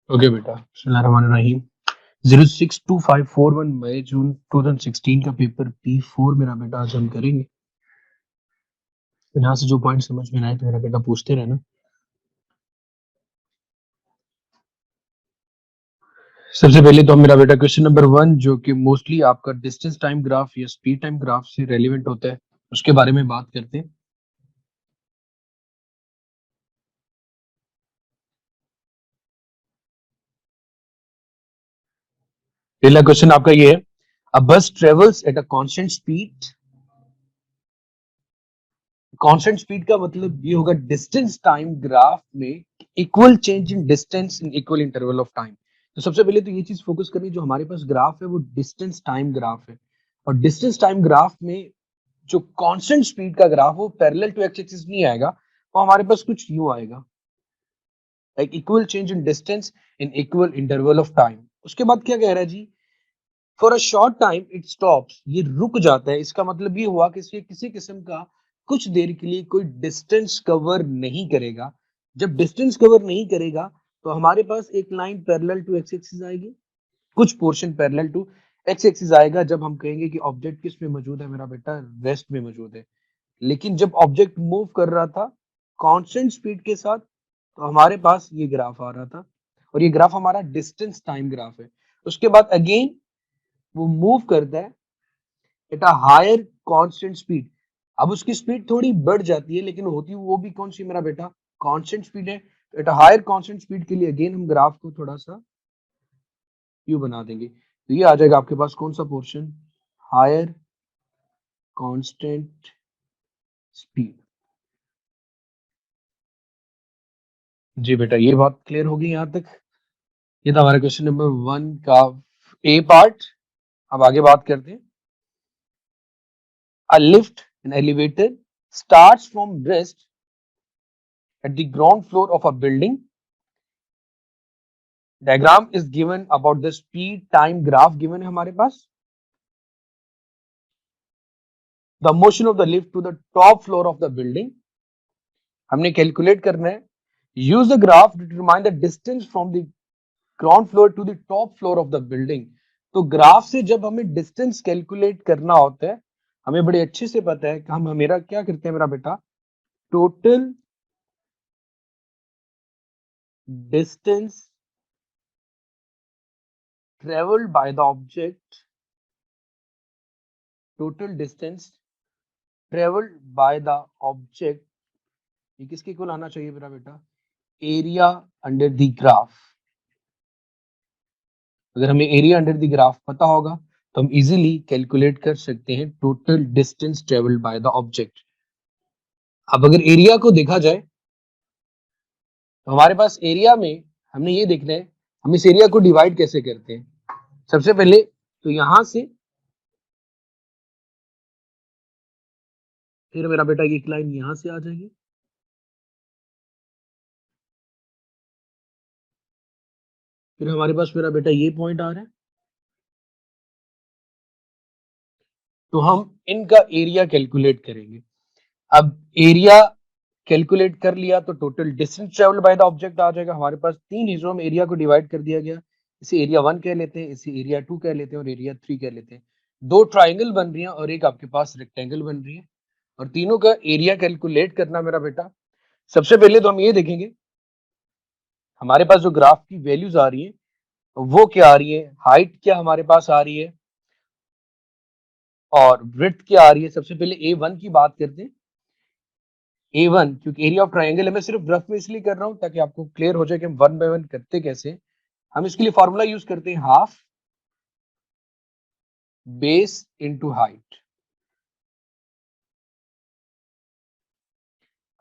Okay बेटा, बिस्मिल्लाहिर्रहमानिर्रहीम। 062541 मई जून 2016 का पेपर P4 मेरा बेटा आज हम करेंगे। यहाँ से जो पॉइंट समझ में आए तो मेरा बेटा पूछते रहना। सबसे पहले तो मेरा बेटा क्वेश्चन नंबर 1 जो कि मोस्टली आपका डिस्टेंस टाइम ग्राफ या स्पीड टाइम ग्राफ से रेलिवेंट होता है, उसके बारे में बात करते हैं। पहला क्वेश्चन आपका ये है, अ बस travels at a constant speed. Constant speed का मतलब ये होगा डिस्टेंस टाइम ग्राफ में equal change in distance in equal interval of time. तो सबसे पहले तो ये चीज फोकस करनी, जो हमारे पास ग्राफ है वो डिस्टेंस टाइम ग्राफ है, और डिस्टेंस टाइम ग्राफ में जो कांस्टेंट स्पीड का ग्राफ वो पैरेलल टू एक्स एक्सिस नहीं आएगा, वो हमारे पास कुछ यूं आएगा, like equal change in distance in equal interval of time. उसके बाद क्या कह रहा है जी, for a short time it stops, ये रुक जाता है। इसका मतलब ये हुआ कि इससे किसी किस्म का कुछ देर के लिए कोई डिस्टेंस कवर नहीं करेगा। जब डिस्टेंस कवर नहीं करेगा तो हमारे पास एक line parallel to X axis आएगी, कुछ portion parallel to X axis आएगा। जब हम कहेंगे कि ऑब्जेक्ट किस में मौजूद है मेरा बेटा, रेस्ट में मौजूद है। लेकिन जब ऑब्जेक्ट मूव कर रहा था कांस्टेंट स्पीड के साथ, तो हमारे पास ये ग्राफ आ रहा था, और ये ग्राफ हमारा डिस्टेंस टाइम ग्राफ है। उसके बाद अगेन वो मूव करता है at a higher constant speed. अब उसकी स्पीड थोड़ी बढ़ जाती है, लेकिन होती वो भी कौन सी मेरा बेटा, कांस्टेंट स्पीड है। तो at a higher constant speed के लिए अगेन हम ग्राफ को थोड़ा सा यू बना देंगे, तो ये आ जाएगा आपके पास कौन सा पोर्शन, हायर कांस्टेंट स्पीड। जी बेटा, ये बात क्लियर होगी यहाँ तक। ये था हमारा क्वेश्चन नंबर 1 का ए पार्ट। अब आगे बात करते हैं। A lift an elevator starts from rest at the ground floor of a building. Diagram is given about the speed time graph given है हमारे पास. The motion of the lift to the top floor of the building. हमने calculate करना है. Use the graph to determine the distance from the ground floor to the top floor of the building. तो graph से जब हमें distance calculate करना होता है, हमें बड़े अच्छे से पता है कि हम मेरा क्या करते हैं मेरा बेटा, total distance traveled by the object, total distance traveled by the object, ये किसके इक्वल आना चाहिए मेरा बेटा, एरिया अंडर द ग्राफ। अगर हमें एरिया अंडर द ग्राफ पता होगा तो हम इजीली कैलकुलेट कर सकते हैं total distance travelled by the object. अब अगर एरिया को देखा जाए तो हमारे पास एरिया में हमने ये देखना है हम इस एरिया को डिवाइड कैसे करते हैं। सबसे पहले तो यहां से फिर मेरा बेटा एक लाइन यहां से आ जाएगी, फिर हमारे पास मेरा बेटा ये पॉइंट आ रहा है, तो हम इनका एरिया कैलकुलेट करेंगे। अब एरिया कैलकुलेट कर लिया तो total distance travelled by the object आ जाएगा। हमारे पास 3 हिस्सों में एरिया को डिवाइड कर दिया गया, इसे एरिया 1 कह लेते हैं, इसे एरिया 2 कह लेते हैं और एरिया 3 कह लेते हैं। 2 ट्राइंगल बन रही हैं और एक आपके पास रेक्टेंगल बन रही है, और तीनों का एरिया कैलकुलेट करना मेरा बेटा। सबसे पहले तो हम ये देखेंगे हमारे पास जो ग्राफ की वैल्यूज आ रही है वो क्या आ रही है, हाइट क्या हमारे पास आ रही है और ब्रेड्थ क्या आ रही है। सबसे पहले A1 की बात करते हैं। A1 क्योंकि एरिया ऑफ ट्राइंगल है, मैं सिर्फ रफ में इसलिए कर रहा हूं ताकि आपको क्लियर हो जाए कि हम 1 बाय 1 करते कैसे। हम इसके लिए फॉर्मूला यूज करते हैं हाफ बेस इनटू हाइट।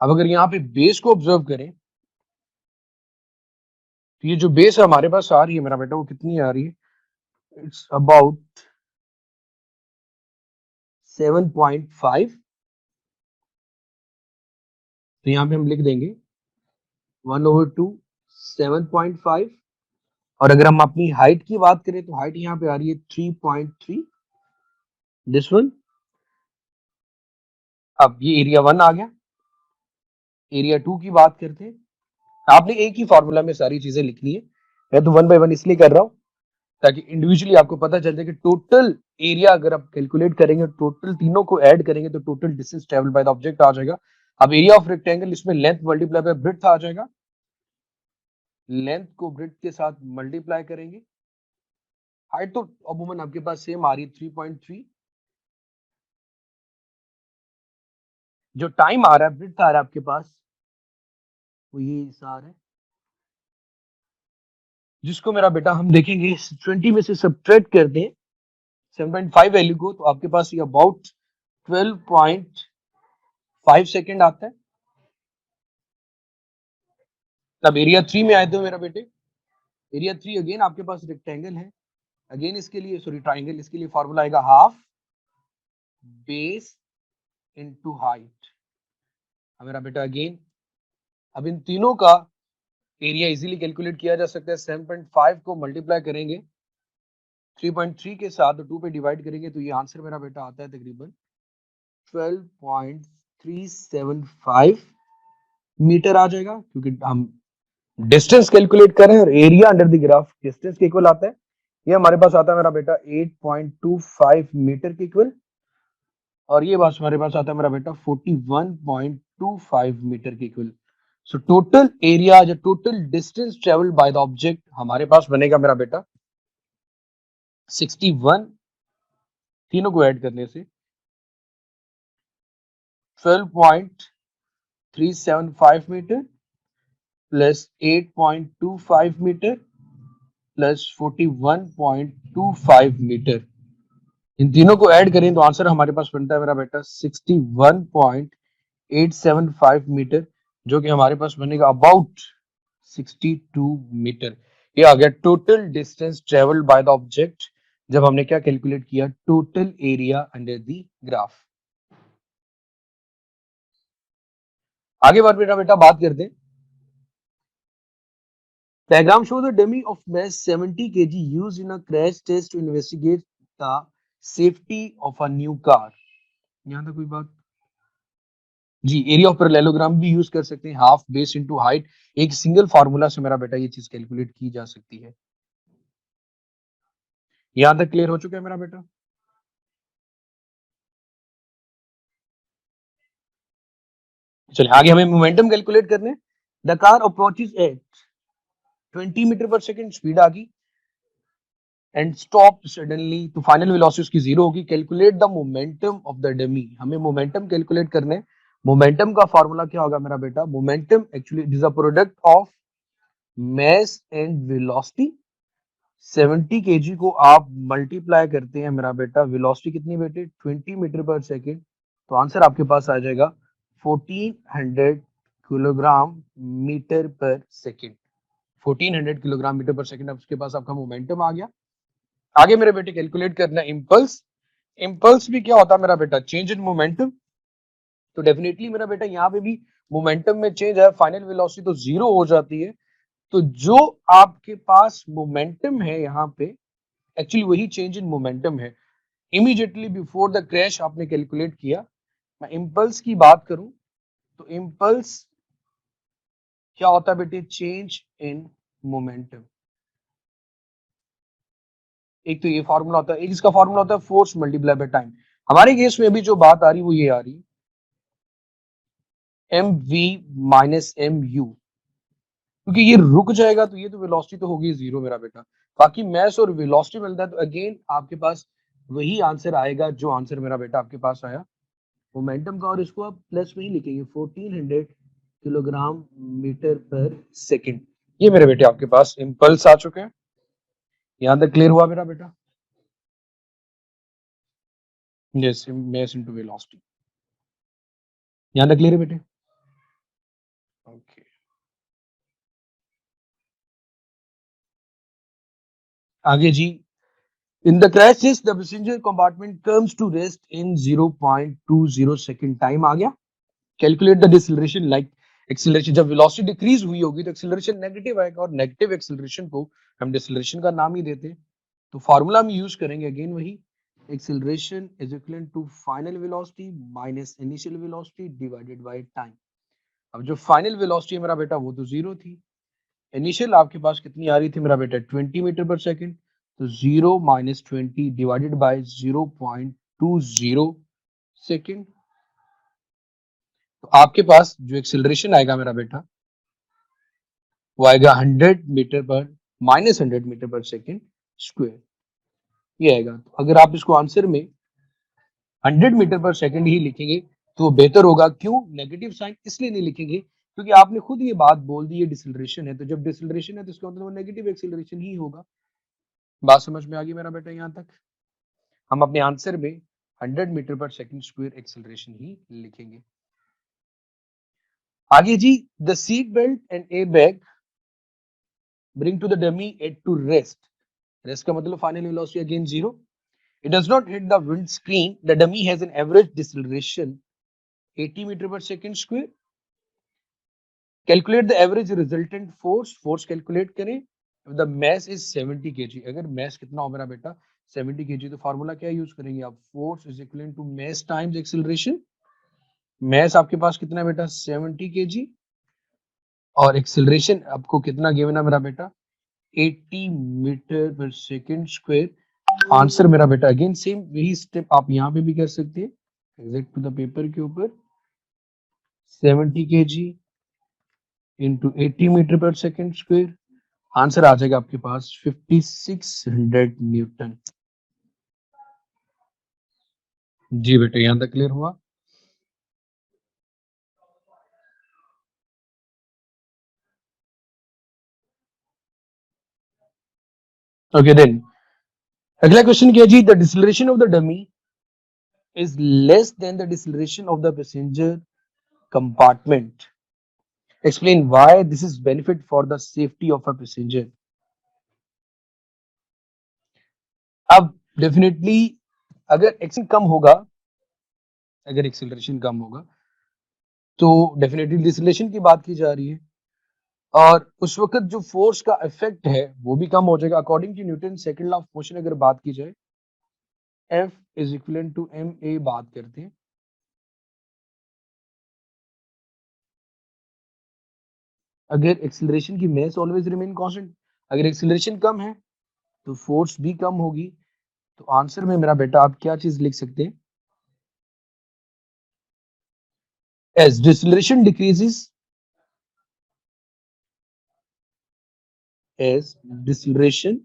अब अगर यहाँ पे बेस को ऑब्जर्व करें तो ये जो बेस हमारे पास आ रही है मेरा बेटा वो कितनी आ रही है, इट्स अबाउट 7.5। तो यहाँ पे हम लिख देंगे 1/2 7.5। और अगर हम अपनी हाइट की बात करें तो हाइट यहाँ पे आ रही है 3.3, दिस वन। अब ये एरिया 1 आ गया। एरिया 2 की बात करते हैं, आपने एक ही फॉर्मूला में सारी चीजें लिखनी है। मैं तो 1 बाय 1 इसलिए कर रहा हूँ ताकि इंडिविजुअली आपको पता चल जाए कि टोटल एरिया अगर आप कैलकुलेट करेंगे, टोटल तीनों को ऐड करेंगे तो total distance travel by the object आ जाएगा। अब एरिया ऑफ रेक्टेंगल, इसमें लेंथ मल्टीप्लाई बाय ब्रेड्थ आ जाएगा, लेंथ को ब्रेड्थ के साथ मल्टीप्लाई करेंगे। हाइट तो अमूमन आपके पास सेम आ रही है 3.3, जो टाइम आ रहा है ब्रेड्थ आ रहा है आपके पास वो ये हिसाब है, जिसको मेरा बेटा हम देखेंगे 20 में से सब्ट्रैक्ट कर दें 7.5 वैल्यू को, तो आपके पास ये अबाउट 12.5 सेकेंड आता है। तब एरिया 3 में आए थे मेरा बेटे, एरिया 3 अगेन आपके पास रेक्टेंगल है, अगेन इसके लिए सॉरी ट्राइंगल, इसके लिए फॉर्मूला आएगा हाफ बेस इनटू हाइट। मेरा बेटा अगेन अब इन तीनों का एरिया इजीली कैलकुलेट किया जा सकता है। 7.5 को मल्टीप्लाई करेंगे 3.3 के साथ, तो 2 पे डिवाइड करेंगे तो ये आंसर मेरा बेटा आता है तकरीबन 12.375 मीटर आ जाएगा, क्योंकि हम डिस्टेंस कैलकुलेट कर रहे हैं और area under the graph distance के इक्वल आता है। ये हमारे पास आता है मेरा बेटा 8.25 मीटर के इक्वल, और ये बात हमारे पास आता है मेरा बेटा 41.25 मीटर के इक्वल। सो टोटल एरिया या total distance travelled by the object हमारे पास बनेगा मेरा बेटा 61, तीनों को ऐड करने से 12.375 metre plus 8.25 metre plus 41.25 metre, इन तीनों को ऐड करें तो आंसर हमारे पास बनता है मेरा बेटा 61.875 मीटर, जो कि हमारे पास बनेगा अबाउट 62 मीटर। ये आ गया total distance travelled by the object जब हमने क्या कैलकुलेट किया, total area under the graph. आगे बार मेरा बेटा बात करते हैं। Diagram show the dummy of mass 70 kg used in a crash test to investigate the safety of a new car। यहां तक कोई बात जी। एरिया ऑफ पैरेललोग्राम भी यूज कर सकते हैं, हाफ बेस इनटू हाइट, एक सिंगल फार्मूला से मेरा बेटा ये चीज कैलकुलेट की जा सकती है। यहां तक क्लियर हो चुका है मेरा बेटा? चलिए आगे हमें मोमेंटम कैलकुलेट करने। The car approaches at 20 metre per second, speed आ गई एंड स्टॉप सडनली, तो फाइनल वेलोसिटी उसकी जीरो होगी। Calculate the momentum of the dummy, हमें मोमेंटम कैलकुलेट करने। मोमेंटम का फार्मूला क्या होगा मेरा बेटा? Momentum actually it is a product of mass and velocity. 70 KG को आप मल्टीप्लाई करते हैं मेरा बेटा, वेलोसिटी कितनी बेटे? 20 मीटर पर सेकेंड, तो आंसर आपके पास आ जाएगा 1400 kilogram metre per second. 1400 kilogram metre per second, अब उसके पास आपका मोमेंटम आ गया। आगे मेरे बेटे कैलकुलेट करना है इम्पल्स। इम्पल्स भी क्या होता है मेरा बेटा? Change in momentum. तो डेफिनेटली मेरा बेटा यहाँ पे भी मोमेंटम में चेंज है, फाइनल वेलोसिटी तो जीरो हो जाती है, तो जो आपके पास मोमेंटम है यहाँ पे एक्चुअली वही चेंज इन मोमेंटम है। इमीडिएटली बिफोर द क्रैश आपने कैलकुलेट किया। मैं इम्पल्स की बात करूं तो इम्पल्स क्या होता है बेटे? Change in momentum. एक तो ये फॉर्मूला होता है, एक इसका फॉर्मूला होता है फोर्स मल्टीप्लाई बाय टाइम। हमारे केस में अभी जो बात आ रही वो ये आ रही M V minus M U, क्योंकि ये रुक जाएगा तो ये तो वेलोसिटी तो होगी जीरो मेरा बेटा, बाकी मैस और वेलोसिटी मिलता है तो अगेन आपके पास वही आंसर आएगा जो आंसर मेरा बेटा आपके पास आया मोमेंटम का, और इसको आप प्लस में ही लिखेंगे 1400 किलोग्राम मीटर पर सेकेंड। ये मेरे बेटे आपके पास इम्पल्स आ चुके हैं। यहां तक क्लियर हुआ मेरा बेटा? Yes, mass into velocity. यहां तक क्लियर है बेटे? ओके। आगे जी। In the crash the passenger compartment comes to rest in 0.20 second, time आ गया। Calculate the deceleration like acceleration. जब वेलोसिटी डिक्रीज हुई होगी तो एक्सीलरेशन नेगेटिव आएगा, और नेगेटिव एक्सीलरेशन को हम डिसेलरेशन का नाम ही देते हैं। तो फार्मूला हम यूज करेंगे अगेन वही, acceleration is equal to final velocity minus initial velocity divided by time. अब जो फाइनल वेलोसिटी है मेरा बेटा वो तो जीरो थी, इनिशियल आपके पास कितनी आ रही थी मेरा बेटा 20 मीटर पर सेकेंड, तो 0 माइनस 20 डिवाइडेड बाय 0.20 सेकेंड, तो आपके पास जो एक्सेलरेशन आएगा मेरा बेटा वो आएगा 100 मीटर पर minus 100 metre per second square, ये आएगा। तो अगर आप इसको आंसर में 100 मीटर पर सेकेंड ही लिखेंगे तो बेहतर होगा। क्यों नेगेटिव साइन इसलिए नहीं लिखेंगे क्योंकि आपने खुद ये बात बोल दी है डिसलरेशन है, तो जब डिसलरेशन है तो इसका मतलब नेगेटिव एक्सेलरेशन ही होगा। बात समझ में आ गई मेरा बेटा? यहाँ तक हम अपने आंसर में 100 metre per second square acceleration ही लिखेंगे। आगे जी, the seat belt and air bag bring to the dummy at to rest. Rest का मतलब final velocity again zero. It does not hit the windscreen. The dummy has an average deceleration 80 meter per second square. Calculate the average resultant force. Force calculate करें. If the mass is 70 kg. अगर mass कितना हो मेरा बेटा 70 kg, तो formula क्या use करेंगे आप? Force is equivalent to mass times acceleration. Mass आपके पास कितना है बेटा 70 kg और acceleration आपको कितना गिवन है मेरा बेटा 80 metre per second square. Answer मेरा बेटा अगेन सेम वही स्टेप आप यहाँ पे भी कर सकते हैं, एग्जैक्ट टू द पेपर के ऊपर 70 kg into 80 metre per second square, answer आ जाएगा आपके पास 5600 न्यूटन। जी बेटा यहां तक क्लियर हुआ? ओके देन अगला क्वेश्चन क्या जी, the deceleration of the dummy is less than the deceleration of the passenger compartment, explain why this is benefit for the safety of a passenger. अब डेफिनेटली अगर acceleration कम होगा, अगर acceleration कम होगा तो डेफिनेटली डिसलेशन की बात की जा रही है और उस वक्त जो फोर्स का इफेक्ट है वो भी कम हो जाएगा। According to Newton second law of motion अगर बात की जाए F is equal to M A बात करते हैं, अगर एक्सेलरेशन की मास ऑलवेज रिमेन कांस्टेंट, अगर एक्सेलरेशन कम है तो फोर्स भी कम होगी। तो आंसर में मेरा बेटा आप क्या चीज लिख सकते हैं, as deceleration decreases, as deceleration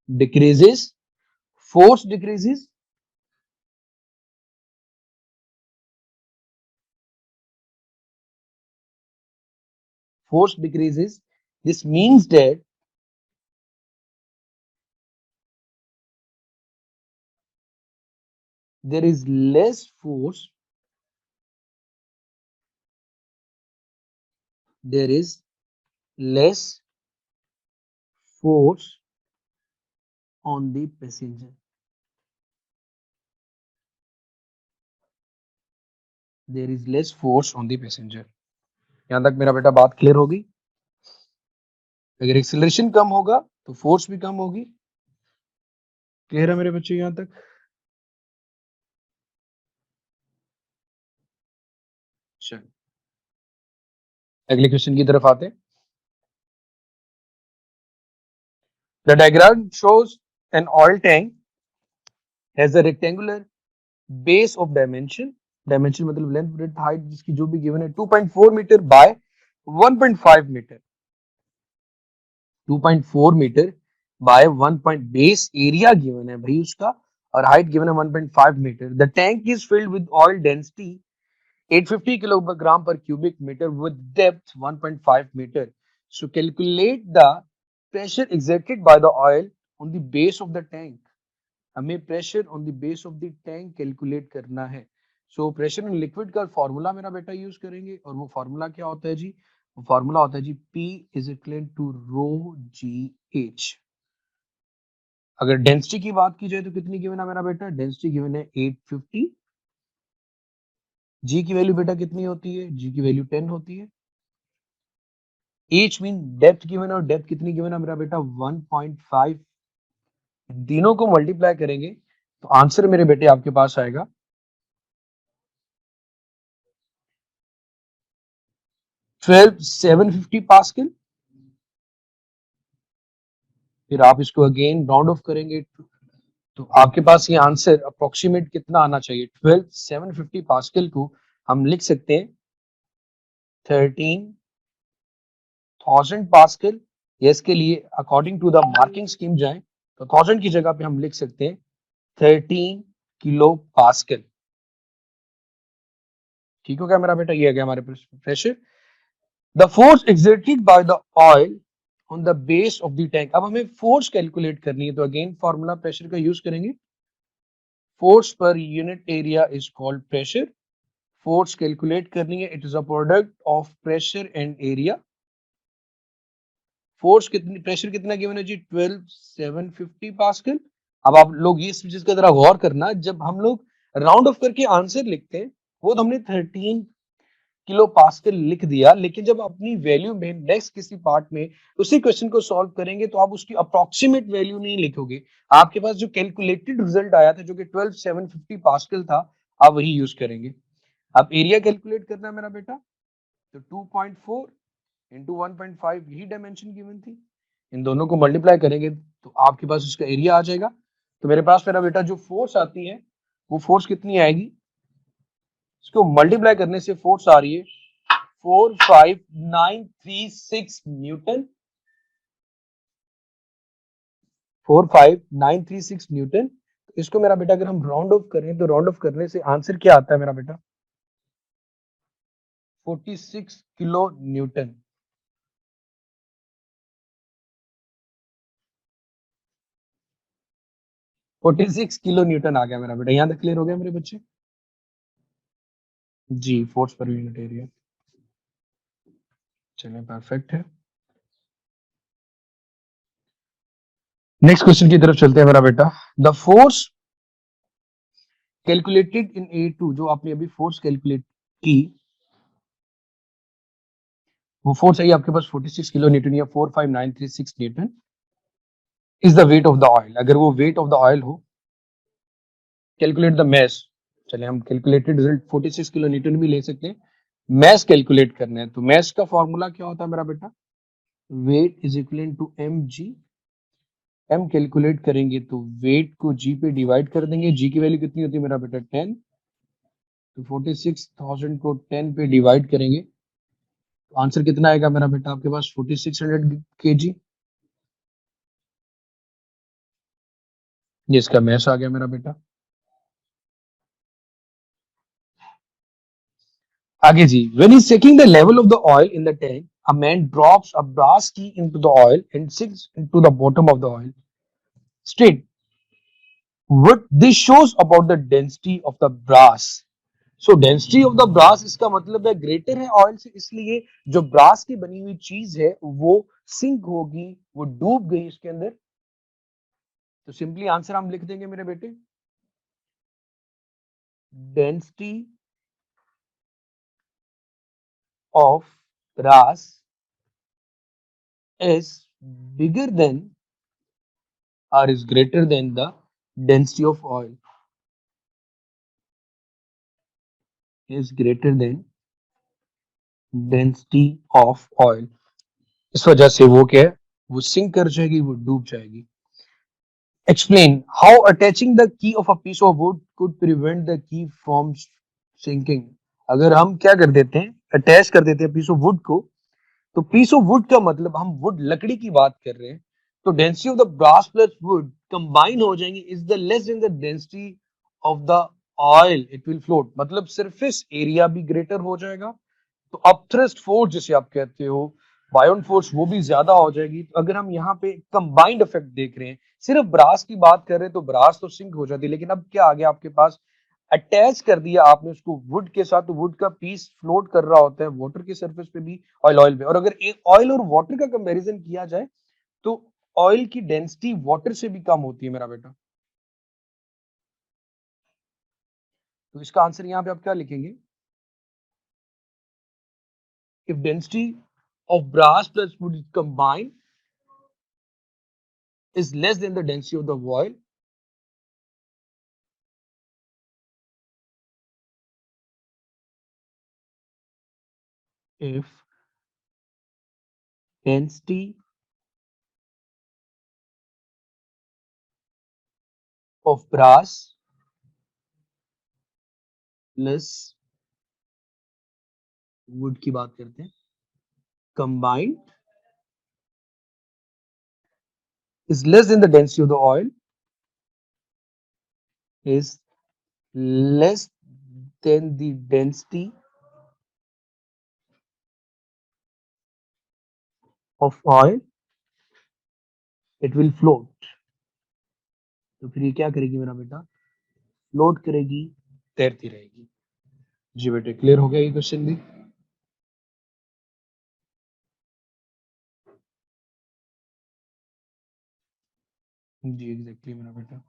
decreases force decreases, force decreases, this means that there is less force, there is less force on the passenger, there is less force on the passenger। यहां तक मेरा बेटा बात clear होगी? अगर acceleration कम होगा तो फोर्स भी कम होगी। क्लियर है मेरे बच्चे यहां तक? चलो अगले क्वेश्चन की तरफ आते हैं। The diagram shows an oil tank has a rectangular base of dimension, dimension मतलब लेंथ ब्रेड्थ हाइट जिसकी जो भी गिवन है 2.4 metre by 1.5 metre, 2.4 metre by 1 point base area given है भाई उसका और हाइट गिवन है 1.5 metre. The tank is filled with oil density 850 kilogram per cubic meter with depth 1.5 meter. So calculate the pressure exerted by the oil on the base of the tank. हमें pressure on the base of the tank calculate करना है। So pressure in liquid का formula मेरा बेटा use करेंगे और वो formula क्या होता है जी? वो फार्मूला होता है जी P is equal to rho G H. अगर डेंसिटी की बात की जाए तो कितनी गिवन है मेरा बेटा? डेंसिटी गिवन है 850। जी की वैल्यू बेटा कितनी होती है? जी की वैल्यू 10 होती है। एच मीन डेप्थ गिवन है और डेप्थ कितनी गिवन है मेरा बेटा? 1.5। तीनों को मल्टीप्लाई करेंगे तो आंसर मेरे बेटे आपके पास आएगा 12,750 पास्कल। फिर आप इसको अगेन राउंड ऑफ करेंगे तो आपके पास ये आंसर अप्रोक्सीमेट कितना आना चाहिए। 12,750 पास्कल को हम लिख सकते हैं 13,000 पास्कल। ये इसके लिए according to the marking scheme जाए तो 1000 की जगह पे हम लिख सकते हैं 13 किलो पास्कल। ठीक हो गया मेरा बेटा, ये आ गया हमारे pressure. The force exerted by the oil on the base of the tank. अब हमें फोर्स कैलकुलेट करनी है तो अगेन फॉर्मूला प्रेशर का यूज करेंगे। Force per unit area is called pressure. Force calculate करनी है, it is a product of pressure and area. Force कितनी, प्रेशर कितना गिवन है जी 12,750 पास्कल। अब आप लोग ये चीज का जरा गौर करना, जब हम लोग राउंड ऑफ करके आंसर लिखते हैं वो तो हमने 13 किलो पास्कल लिख दिया, लेकिन जब अपनी वैल्यू में नेक्स्ट किसी पार्ट में उसी क्वेश्चन को सॉल्व करेंगे तो आप उसकी अप्रोक्सीमेट वैल्यू नहीं लिखोगे। आपके पास जो कैलकुलेटेड रिजल्ट आया था जो कि 12,750 पास्कल था, आप वही यूज करेंगे। अब एरिया कैलकुलेट करना है मेरा बेटा, तो 2.4 इंटू 1.5 यही डायमेंशन गिवन थी, इन दोनों को मल्टीप्लाई करेंगे तो आपके पास उसका एरिया आ जाएगा। तो मेरे पास मेरा बेटा जो फोर्स आती है वो फोर्स कितनी आएगी, इसको मल्टीप्लाई करने से फोर्स आ रही है 45936 न्यूटन। 45936 न्यूटन। इसको मेरा बेटा अगर हम राउंड ऑफ करें तो राउंड ऑफ करने से आंसर क्या आता है मेरा बेटा, 46 किलो न्यूटन। 46 किलो न्यूटन आ गया मेरा बेटा। यहां तक क्लियर हो गया मेरे बच्चे? जी, फोर्स पर यूनिट एरिया। चलिए परफेक्ट है। नेक्स्ट क्वेश्चन की तरफ चलते हैं मेरा बेटा। The force calculated in A2, जो आपने अभी फोर्स कैलकुलेट की, वो फोर्स है आपके पास 46 किलो न्यूटन या 45936 Newton is the weight of the oil. अगर वो वेट ऑफ द ऑयल हो, कैलकुलेट द मैस। चलिए हम कैलकुलेटेड रिजल्ट 46 किलो न्यूटन भी ले सकते हैं। मैस कैलकुलेट करना है तो मैस का फॉर्मूला क्या होता है मेरा बेटा, weight is equal to M G. M calculate करेंगे तो वेट को जी पे डिवाइड कर देंगे। जी की वैल्यू कितनी होती है मेरा बेटा 10। तो 46,000 को 10 पे डिवाइड करेंगे तो आंसर कितना आएगा मेरा बेटा आपके पास 4600 केजी। ये इसका मैस आ गया मेरा बेटा। आगे जी, when he's checking the level of the oil in the tank, a man drops a brass key into the oil and sinks into the bottom of the oil. Straight. What this shows about the density of the brass. So density of the brass इसका मतलब है greater है oil से, इसलिए जो brass की बनी हुई चीज है वो सिंक होगी, वो डूब गई इसके अंदर। तो सिंपली आंसर हम लिख देंगे मेरे बेटे, density of brass is bigger than or is greater than the density of oil, is greater than density of oil। इस वजह से वो क्या है, वो सिंक कर जाएगी, वो डूब जाएगी। Explain how attaching the key of a piece of wood could prevent the key from sinking। अगर हम क्या कर देते हैं, अटैच कर देते हैं पीस ऑफ वुड को, तो पीस ऑफ वुड का मतलब हम वुड लकड़ी की बात कर रहे हैं, तो density of the brass plus wood combine हो जाएंगे is the less than the density of the oil, it will float. मतलब सरफेस एरिया भी ग्रेटर हो जाएगा, तो अपथ्रस्ट फोर्स जिसे आप कहते हो, बायोन फोर्स, वो भी ज्यादा हो जाएगी। तो अगर हम यहाँ पे कंबाइंड इफेक्ट देख रहे हैं, सिर्फ ब्रास की बात कर रहे हैं तो ब्रास तो सिंक हो जाती है, लेकिन अब क्या आ गया आपके पास, अटैच कर दिया आपने उसको वुड के साथ, तो वुड का पीस फ्लोट कर रहा होता है वाटर की सरफेस पे भी, ऑयल पे। और अगर एक ऑयल और वाटर का कंपैरिजन किया जाए तो ऑयल की डेंसिटी वाटर से भी कम होती है मेरा बेटा। तो इसका आंसर यहाँ पे आप क्या लिखेंगे, if density of brass plus wood combined is less than the density of the oil, if density of brass plus wood की बात करते हैं, combined is less than the density of the oil, is less than the density of oil, it will float. तो फिर ये क्या करेगी मेरा बेटा, फ्लोट करेगी, तैरती रहेगी। जी बेटे, क्लियर हो गया ये क्वेश्चन भी? जी एग्जैक्टली मेरा बेटा।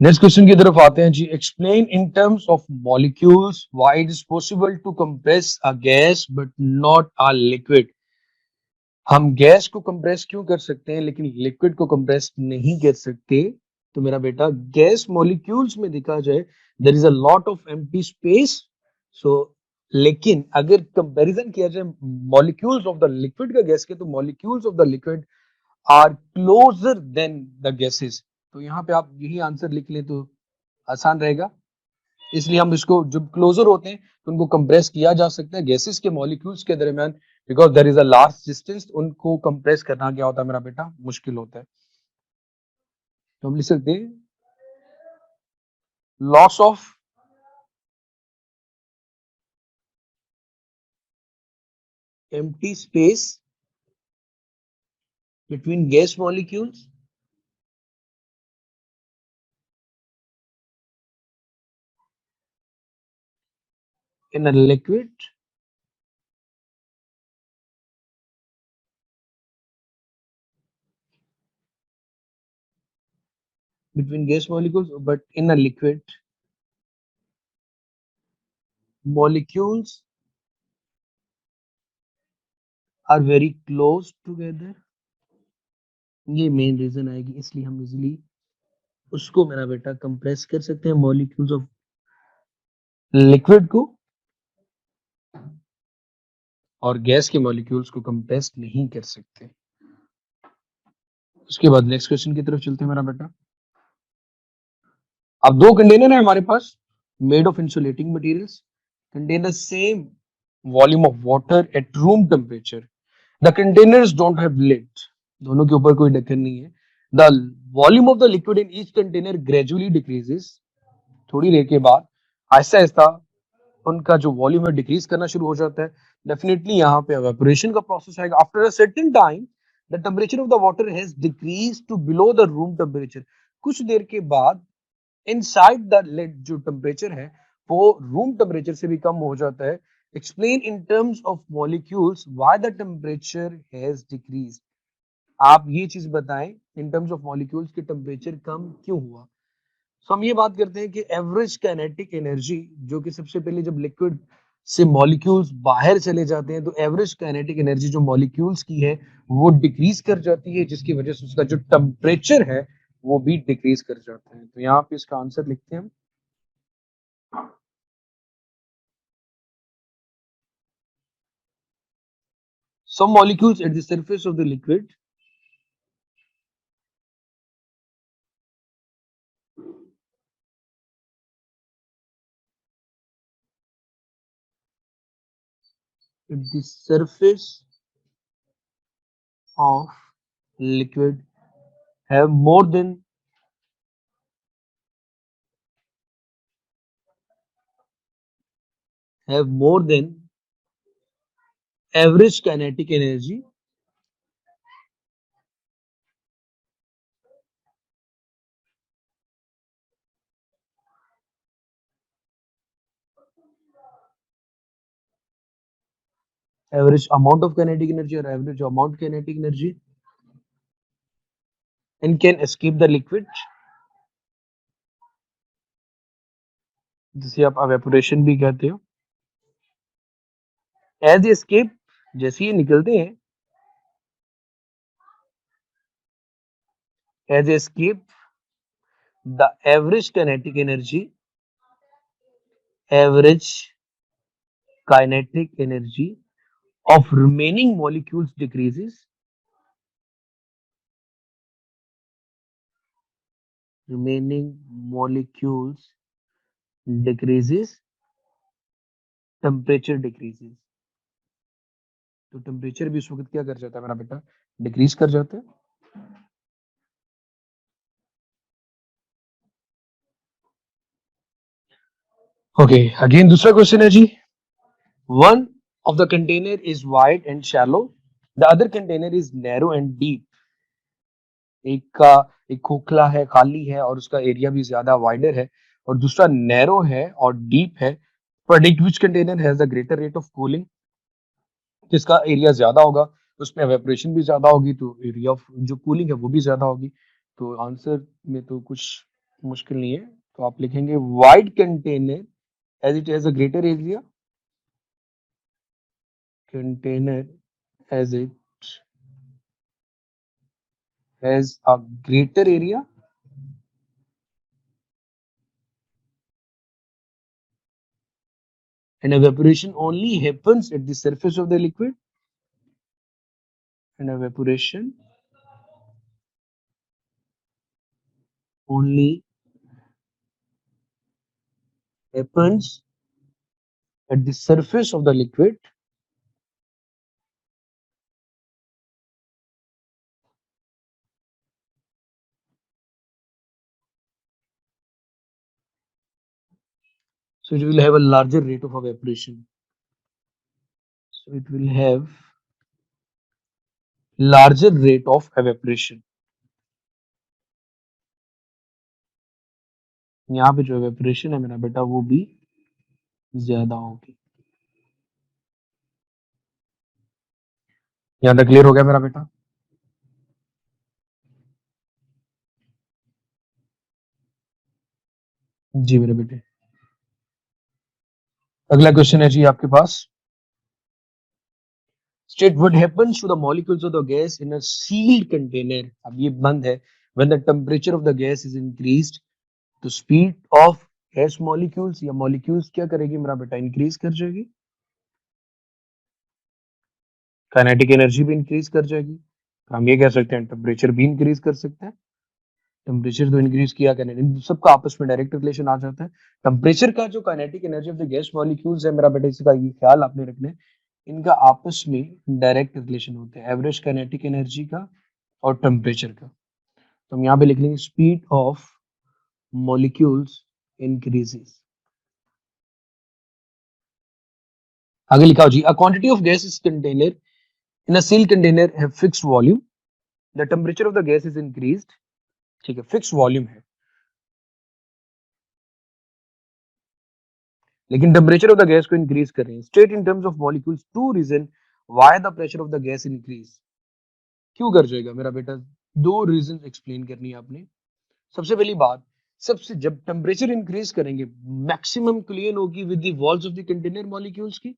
नेक्स्ट क्वेश्चन की तरफ आते हैं जी। Explain in terms of molecules why it is possible to compress a gas but not a liquid. हम गैस को कंप्रेस क्यों कर सकते हैं लेकिन लिक्विड को कंप्रेस नहीं कर सकते? तो मेरा बेटा, गैस मॉलिक्यूल्स में देखा जाए there is a lot of empty space. So लेकिन अगर कंपैरिजन किया जाए मॉलिक्यूल्स ऑफ द लिक्विड का गैस के, तो molecules of the liquid are closer than the gases. तो यहाँ पे आप यही आंसर लिख लें तो आसान रहेगा। इसलिए हम इसको, जब क्लोजर होते हैं तो उनको कंप्रेस किया जा सकता है गैसेस के मॉलिक्यूल्स के दरमियान, because there is a large distance. उनको कंप्रेस करना क्या होता है मेरा बेटा, मुश्किल होता है। तो हम लिख सकते हैं loss of empty space between gas molecules in a liquid between gas molecules, but in a liquid molecules are very close together। ये मेन रीजन आएगी, इसलिए हम इजीली उसको मेरा बेटा कंप्रेस कर सकते हैं मॉलिक्यूल्स ऑफ लिक्विड को, और गैस के मॉलिक्यूल्स को कंप्रेस नहीं कर सकते। उसके बाद नेक्स्ट क्वेश्चन की तरफ चलते हैं मेरा बेटा। अब दो कंटेनर है हमारे पास, made of insulating materials, contain the same volume of water at room temperature. The containers don't have lid, दोनों के ऊपर कोई ढक्कन नहीं है। The volume of the liquid in each container gradually decreases, थोड़ी देर के बाद आहिस्ता आहिस्ता उनका जो वॉल्यूम है डिक्रीज करना शुरू हो जाता है। डेफिनेटली यहाँ पे एवापोरेशन का प्रोसेस आएगा। After a certain time the temperature of the water has decrease to below the room temperature. कुछ देर के बाद इनसाइड द लिड जो टेम्परेचर है वो रूम टेम्परेचर से भी कम हो जाता है। Explain in terms of molecules why the temperature has decrease. आप ये चीज बताएं इन टर्म्स ऑफ मॉलिक्यूल्स के टेम्परेचर कम क्यों हुआ। सो हम ये बात करते हैं कि एवरेज काइनेटिक एनर्जी, जो कि सबसे पहले जब लिक्विड से मॉलिक्यूल्स बाहर चले जाते हैं तो एवरेज काइनेटिक एनर्जी जो मॉलिक्यूल्स की है वो डिक्रीज कर जाती है, जिसकी वजह से उसका जो टेम्परेचर है वो भी डिक्रीज कर जाता है। तो यहाँ पे इसका आंसर लिखते हैं हम। Some molecules at the surface of the liquid at the surface of liquid have more than average kinetic energy average amount of kinetic energy or average amount kinetic energy and can escape the liquid, जिसे आप evaporation भी कहते हो। As they escape, जैसे ये निकलते हैं, as they escape the average kinetic energy of remaining molecules decreases. Remaining molecules decreases, temperature decreases. तो टेम्परेचर भी उस वक्त क्या कर जाता है मेरा बेटा, डिक्रीज कर जाता है. ओके, अगेन दूसरा क्वेश्चन है जी. One of the container is wide and shallow, the other container is narrow and deep. एक का एक खोखला है, खाली है और उसका एरिया भी ज्यादा वाइडर है, और दूसरा नैरो है और डीप है. Predict which container has the greater rate of cooling. जिसका एरिया ज्यादा होगा उसमें एवेपोरेशन भी ज्यादा होगी, तो एरिया ऑफ जो कूलिंग है वो भी ज्यादा होगी. तो आंसर में तो कुछ मुश्किल नहीं है, तो आप लिखेंगे wide container as it has a greater area. Container as it has a greater area. And evaporation only happens at the surface of the liquid. And evaporation only happens at the surface of the liquid. So it will have a larger rate of evaporation. So it will have larger rate of evaporation. यहाँ पे जो evaporation है मेरा बेटा वो भी ज्यादा होगी. यहाँ तक क्लियर हो गया मेरा बेटा? जी मेरे बेटे. अगला क्वेश्चन है जी आपके पास. State what happens to the molecules of the gas in a sealed container. अब ये बंद है. When the temperature of the gas is increased, तो स्पीड ऑफ गैस मॉलिक्यूल्स या मॉलिक्यूल्स क्या करेगी मेरा बेटा, इंक्रीज कर जाएगी. काइनेटिक एनर्जी भी इंक्रीज कर जाएगी. तो हम ये कह सकते हैं टेम्परेचर भी इंक्रीज कर सकते हैं. टेम्परेचर तो इंक्रीज किया, काइनेटिक, सबका आपस में डायरेक्ट रिलेशन आ जाता है. टेम्परेचर का जो kinetic energy of the gas molecules है मेरा बेटा, इसका ये ख्याल आपने रखना है, इनका आपस में डायरेक्ट रिलेशन होता है, एवरेज काइनेटिक एनर्जी का और टेम्परेचर का. तो हम यहाँ पे लिख लेंगे स्पीड ऑफ मॉलिक्यूल्स इंक्रीजेस. आगे लिखा हो जी, a quantity of gas is container in a seal container have fixed volume, the temperature of the gas is increased. ठीक है, फिक्स वॉल्यूम है लेकिन टेम्परेचर ऑफ द गैस को इंक्रीज कर रहे हैं. State in terms of molecules to reason why the pressure of the gas increase. क्यों कर जाएगा मेरा बेटा, दो रीजन एक्सप्लेन करनी है आपने. सबसे पहली बात, सबसे जब टेम्परेचर इंक्रीज करेंगे मैक्सिमम क्लियन होगी with the walls of the container molecules की,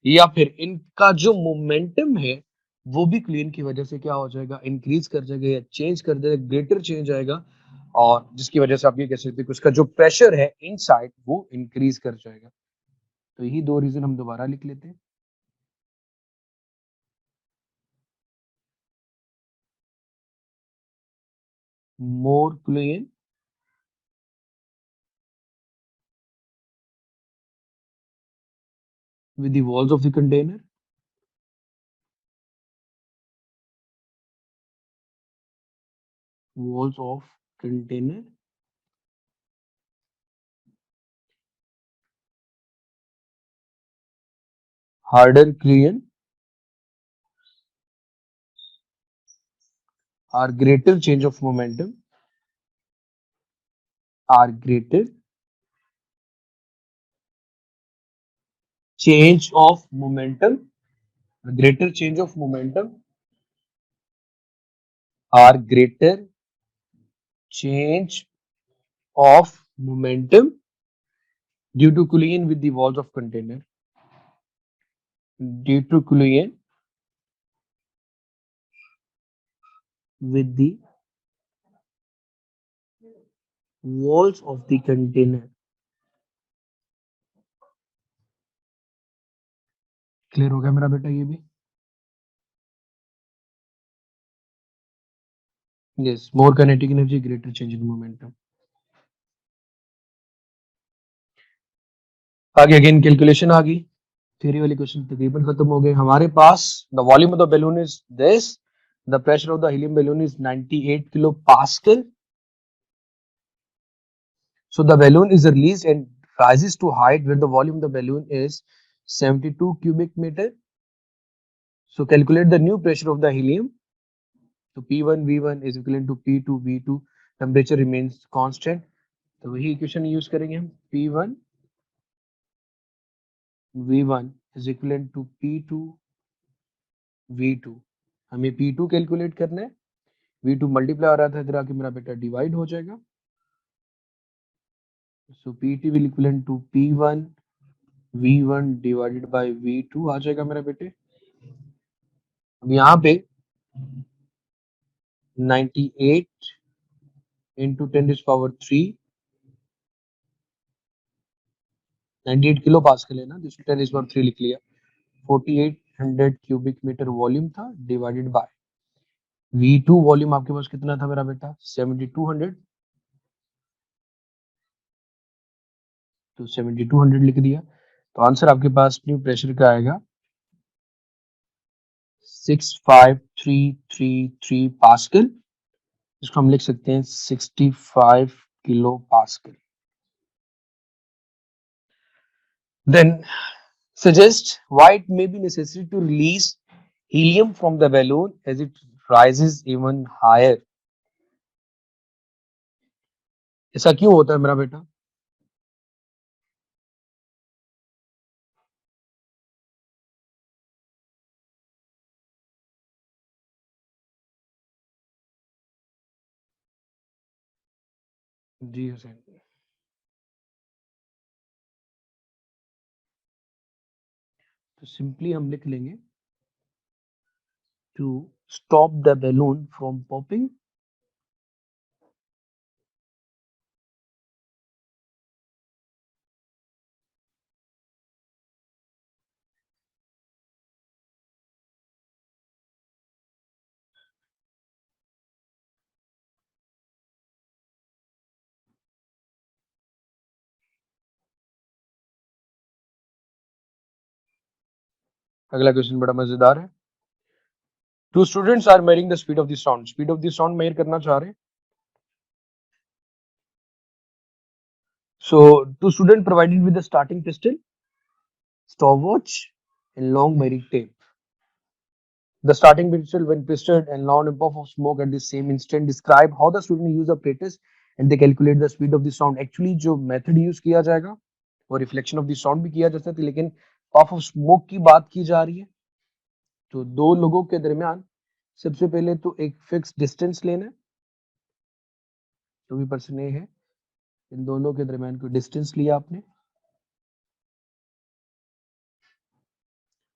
या फिर इनका जो मोमेंटम है वो भी क्लीन की वजह से क्या हो जाएगा, इंक्रीज कर जाएगा या चेंज कर देगा, ग्रेटर चेंज आएगा, और जिसकी वजह से आप ये कह सकते हैं कि उसका जो प्रेशर है इनसाइड वो इंक्रीज कर जाएगा. तो यही दो रीजन हम दोबारा लिख लेते हैं. मोर clean with the walls of the container, walls of container, harder clean are greater change of momentum, are greater change of momentum, greater change of momentum, are greater change of momentum due to collision with the walls of container, due to collision with the walls of the container. Clear हो गया मेरा बेटा ये भी? Yes, more kinetic energy, greater change in momentum. आगे again calculation आ गई। Theory वाले क्वेश्चन तकरीबन खत्म हो गए हमारे पास। The volume of the balloon is this, the pressure of the helium balloon is 98 kilo pascal. So the balloon is released and rises to height where the volume of the balloon is 72 cubic meter. So calculate the new pressure of the helium. So P1 V1 is equivalent to P2 V2. Temperature remains constant. तो वही equation use करेंगे हम. P1 V1 is equivalent to P2 V2. हमें P2 calculate करना है. V2 multiply हो रहा था इधर आके मेरा बेटा डिवाइड हो जाएगा. So PT will equivalent to P1 V1 divided by V2 आ जाएगा मेरा बेटे. अब यहाँ पे 98 into 10 is power 3, 98 kilo pascal है ना, जिसको 10 is power 3 लिख लिया. 4800 क्यूबिक मीटर वॉल्यूम था डिवाइडेड बाय V2 वॉल्यूम आपके पास कितना था मेरा बेटा? 7200. तो 7200 लिख दिया. तो आंसर आपके पास न्यू प्रेशर का आएगा 65333 पास्कल, जिसको हम लिख सकते हैं 65 kilo pascal. Then suggest why it may be necessary to release helium from the balloon as it rises even higher. ऐसा क्यों होता है मेरा बेटा? जी हुसैन. तो सिंपली हम लिख लेंगे to stop the balloon from popping. अगला क्वेश्चन बड़ा मजेदार है. Two students are measuring the speed of the sound. Speed of the sound measure करना चाह रहे हैं. So two students provided with the starting pistol, stopwatch and long measuring tape. The starting pistol when pistol and long puff of smoke at the same instant. Describe how the student use the apparatus and they calculate the speed of the sound. Actually जो method use किया जाएगा वो reflection of the sound भी किया जा सकता है, लेकिन पफ ऑफ स्मोक की बात की जा रही है. तो दो लोगों के दरमियान सबसे पहले तो एक फिक्स डिस्टेंस लेना है. जो भी पर्सन ए है, इन दोनों के दरमियान कोई डिस्टेंस लिया आपने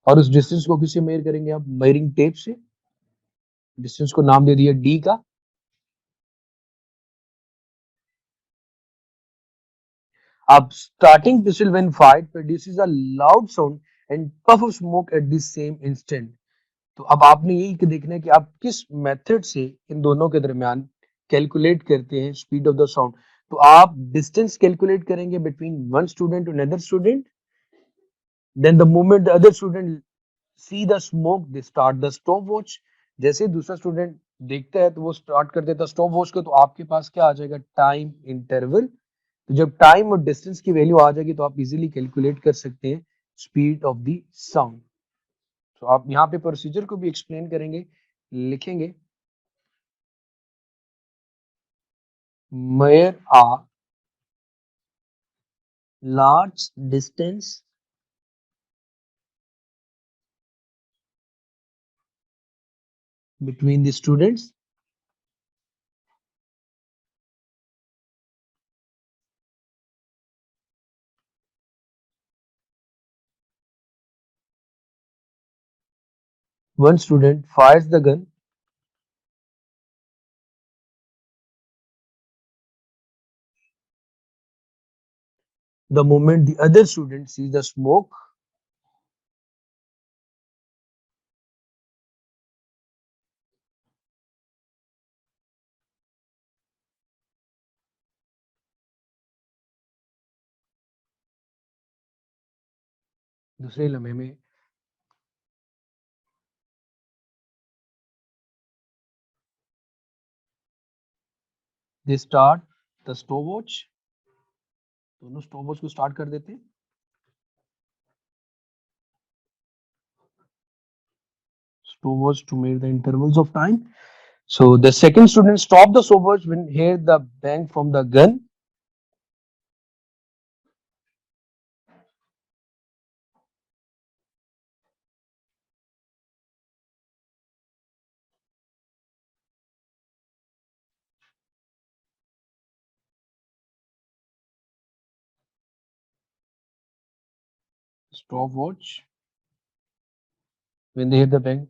और उस डिस्टेंस को किससे मेजर करेंगे आप? मेजरिंग टेप से. डिस्टेंस को नाम दे दिया डी का. अब starting pistol when fired produces a loud sound and puff of smoke at the same instant. तो अब आपने यही देखना है कि आप किस मेथड से इन दोनों के दरमियान कैलकुलेट करते हैं स्पीड ऑफ द साउंड. तो आप डिस्टेंस कैलकुलेट करेंगे between one student and other student. Then the moment the other student see the smoke they start the stopwatch. जैसे दूसरा स्टूडेंट देखता है तो वो स्टार्ट कर देता स्टॉप वॉच को. तो आपके पास क्या आ जाएगा? Time interval. तो जब टाइम और डिस्टेंस की वैल्यू आ जाएगी तो आप इजीली कैलकुलेट कर सकते हैं स्पीड ऑफ द साउंड. तो आप यहाँ पे प्रोसीजर को भी एक्सप्लेन करेंगे, लिखेंगे मेयर a large distance between the students. One student fires the gun. The moment the other student sees the smoke, दूसरे लम्हे में दे स्टार्ट द स्टॉपवॉच, दोनों स्टॉपवॉच को स्टार्ट कर देते हैं। Stopwatch to measure the intervals of time. So the second student stopped the stopwatch when he heard the bang from the gun. Stopwatch when they heard the bang.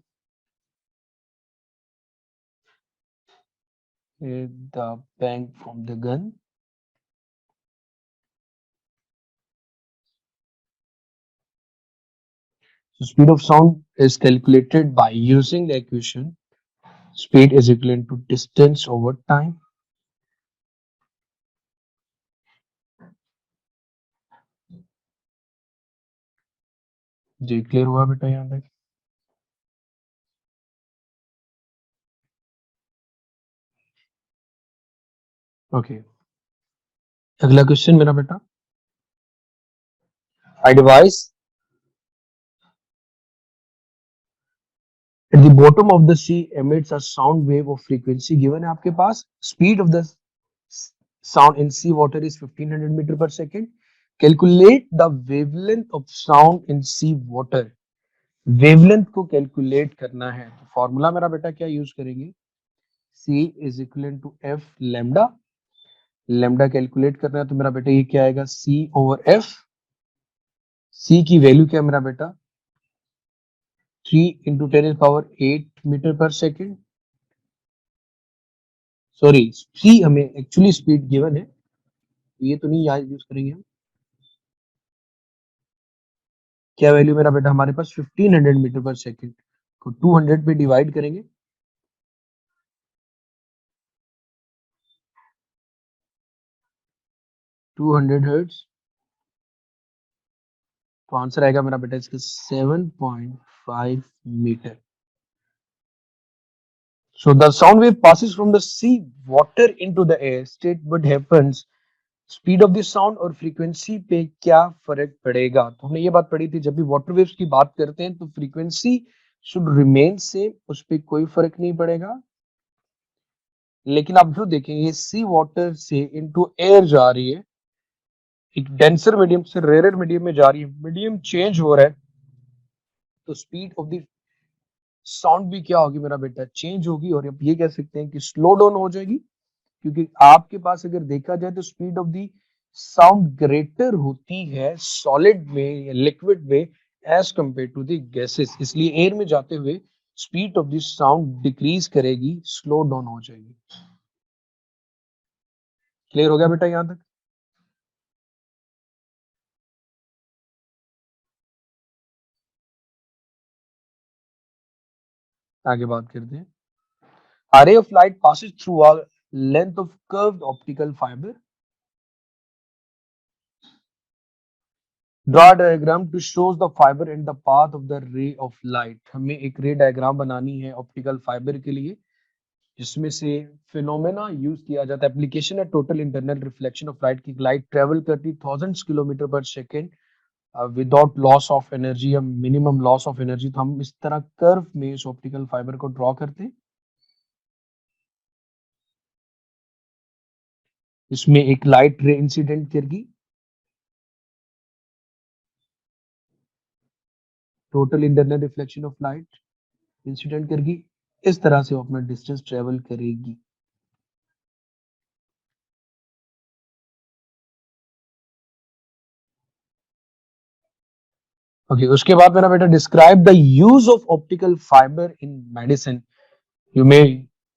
Heard the bang from the gun. So speed of sound is calculated by using the equation speed is equivalent to distance over time. जी clear हुआ बेटा यहाँ तक? Okay अगला question मेरा बेटा I device at the bottom of the sea emits a sound wave of frequency given है आपके पास speed of the sound in sea water is 1500 meter per second. Calculate the wavelength of sound in sea water. Wavelength को calculate करना है तो formula मेरा बेटा क्या use करेंगे C is equal to F lambda lambda calculate करना है तो मेरा बेटा ये क्या आएगा C ओवर F C की वैल्यू क्या है मेरा बेटा 3 into 10⁻8 metre per second sorry C हमें एक्चुअली स्पीड गिवन है तो ये तो नहीं यहाँ यूज करेंगे हम क्या वैल्यू मेरा बेटा हमारे पास 1500 मीटर पर सेकेंड को 200 पे डिवाइड करेंगे 200 हर्ट्ज तो आंसर आएगा मेरा बेटा इसका 7.5 metre So the sound wave passes from the sea water into the air. State what happens. Speed of the sound और फ्रीक्वेंसी पे क्या फर्क पड़ेगा तो हमने ये बात पढ़ी थी जब भी वाटर वेव्स की बात करते हैं तो फ्रीक्वेंसी शुड रिमेन सेम उस पर कोई फर्क नहीं पड़ेगा लेकिन आप जो देखेंगे सी वाटर से इनटू एयर जा रही है एक डेंसर मीडियम से रेयर मीडियम में जा रही है मीडियम चेंज हो रहा है तो स्पीड ऑफ द साउंड भी क्या होगी मेरा बेटा चेंज होगी और आप ये कह सकते हैं कि स्लो डाउन हो जाएगी क्योंकि आपके पास अगर देखा जाए तो speed of the sound greater होती है सॉलिड में या लिक्विड में as compare to the gases इसलिए एयर में जाते हुए speed of the sound decrease करेगी स्लो डाउन हो जाएगी क्लियर हो गया बेटा यहां तक आगे बात करते हैं A ray of light passes through a length of curved optical fiber. Draw a diagram to show the fiber and the path of the ray of light. हमें एक रे डायग्राम बनानी है ऑप्टिकल फाइबर के लिए जिसमें से फिनोमेना यूज किया जाता है एप्लीकेशन है total internal reflection of light की लाइट ट्रेवल करती thousands kilometre per second without loss of energy या मिनिमम लॉस ऑफ एनर्जी तो हम इस तरह कर्व में इस ऑप्टिकल फाइबर को ड्रॉ करते हैं इसमें एक लाइट रे इंसिडेंट करेगी total internal reflection of light incident करेगी इस तरह से वो अपना डिस्टेंस ट्रेवल करेगी ओके उसके बाद मेरा बेटा describe the use of optical fibre in medicine you may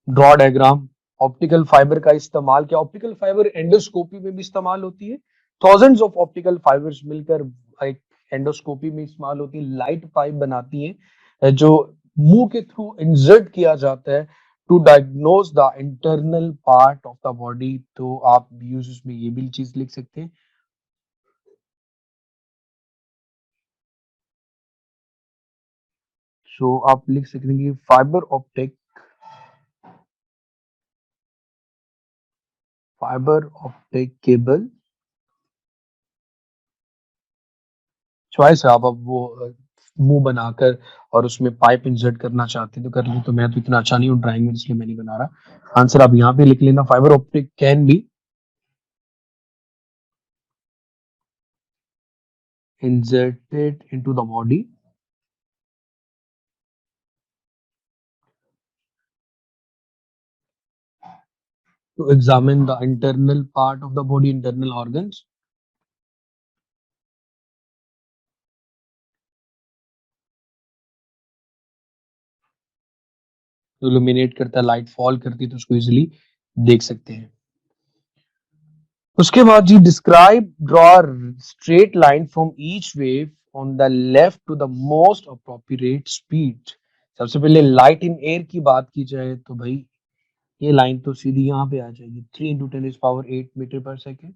draw diagram optical fibre का इस्तेमाल क्या ऑप्टिकल फाइबर एंडोस्कोपी में भी इस्तेमाल होती है थाउजेंड्स ऑफ ऑप्टिकल फाइबर्स मिलकर एक एंडोस्कोपी में इस्तेमाल होती है लाइट पाइप बनाती है जो मुंह के थ्रू इंसर्ट किया जाता है to diagnose the internal part of the body तो आप यूज में ये भी चीज लिख सकते हैं सो आप लिख सकते हैं कि फाइबर ऑप्टिक केबल चॉइस है। आप अब वो मुंह बनाकर और उसमें पाइप इंसर्ट करना चाहते हैं तो कर लें, तो मैं तो इतना अच्छा नहीं हूँ ड्राइंग में, इसलिए मैं नहीं बना रहा। आंसर आप यहाँ पे लिख लेना, fibre optic can be inserted into the body to examine the internal part of the body, internal organs. Illuminate करता है, लाइट फॉल करती है तो उसको इजिली देख सकते हैं। उसके बाद जी describe draw straight line from each wave on the left to the most appropriate speed. सबसे पहले लाइट इन एयर की बात की जाए तो भाई ये लाइन तो सीधी यहाँ पे आ जाएगी, 3 इंटू 10⁸ मीटर पर सेकेंड।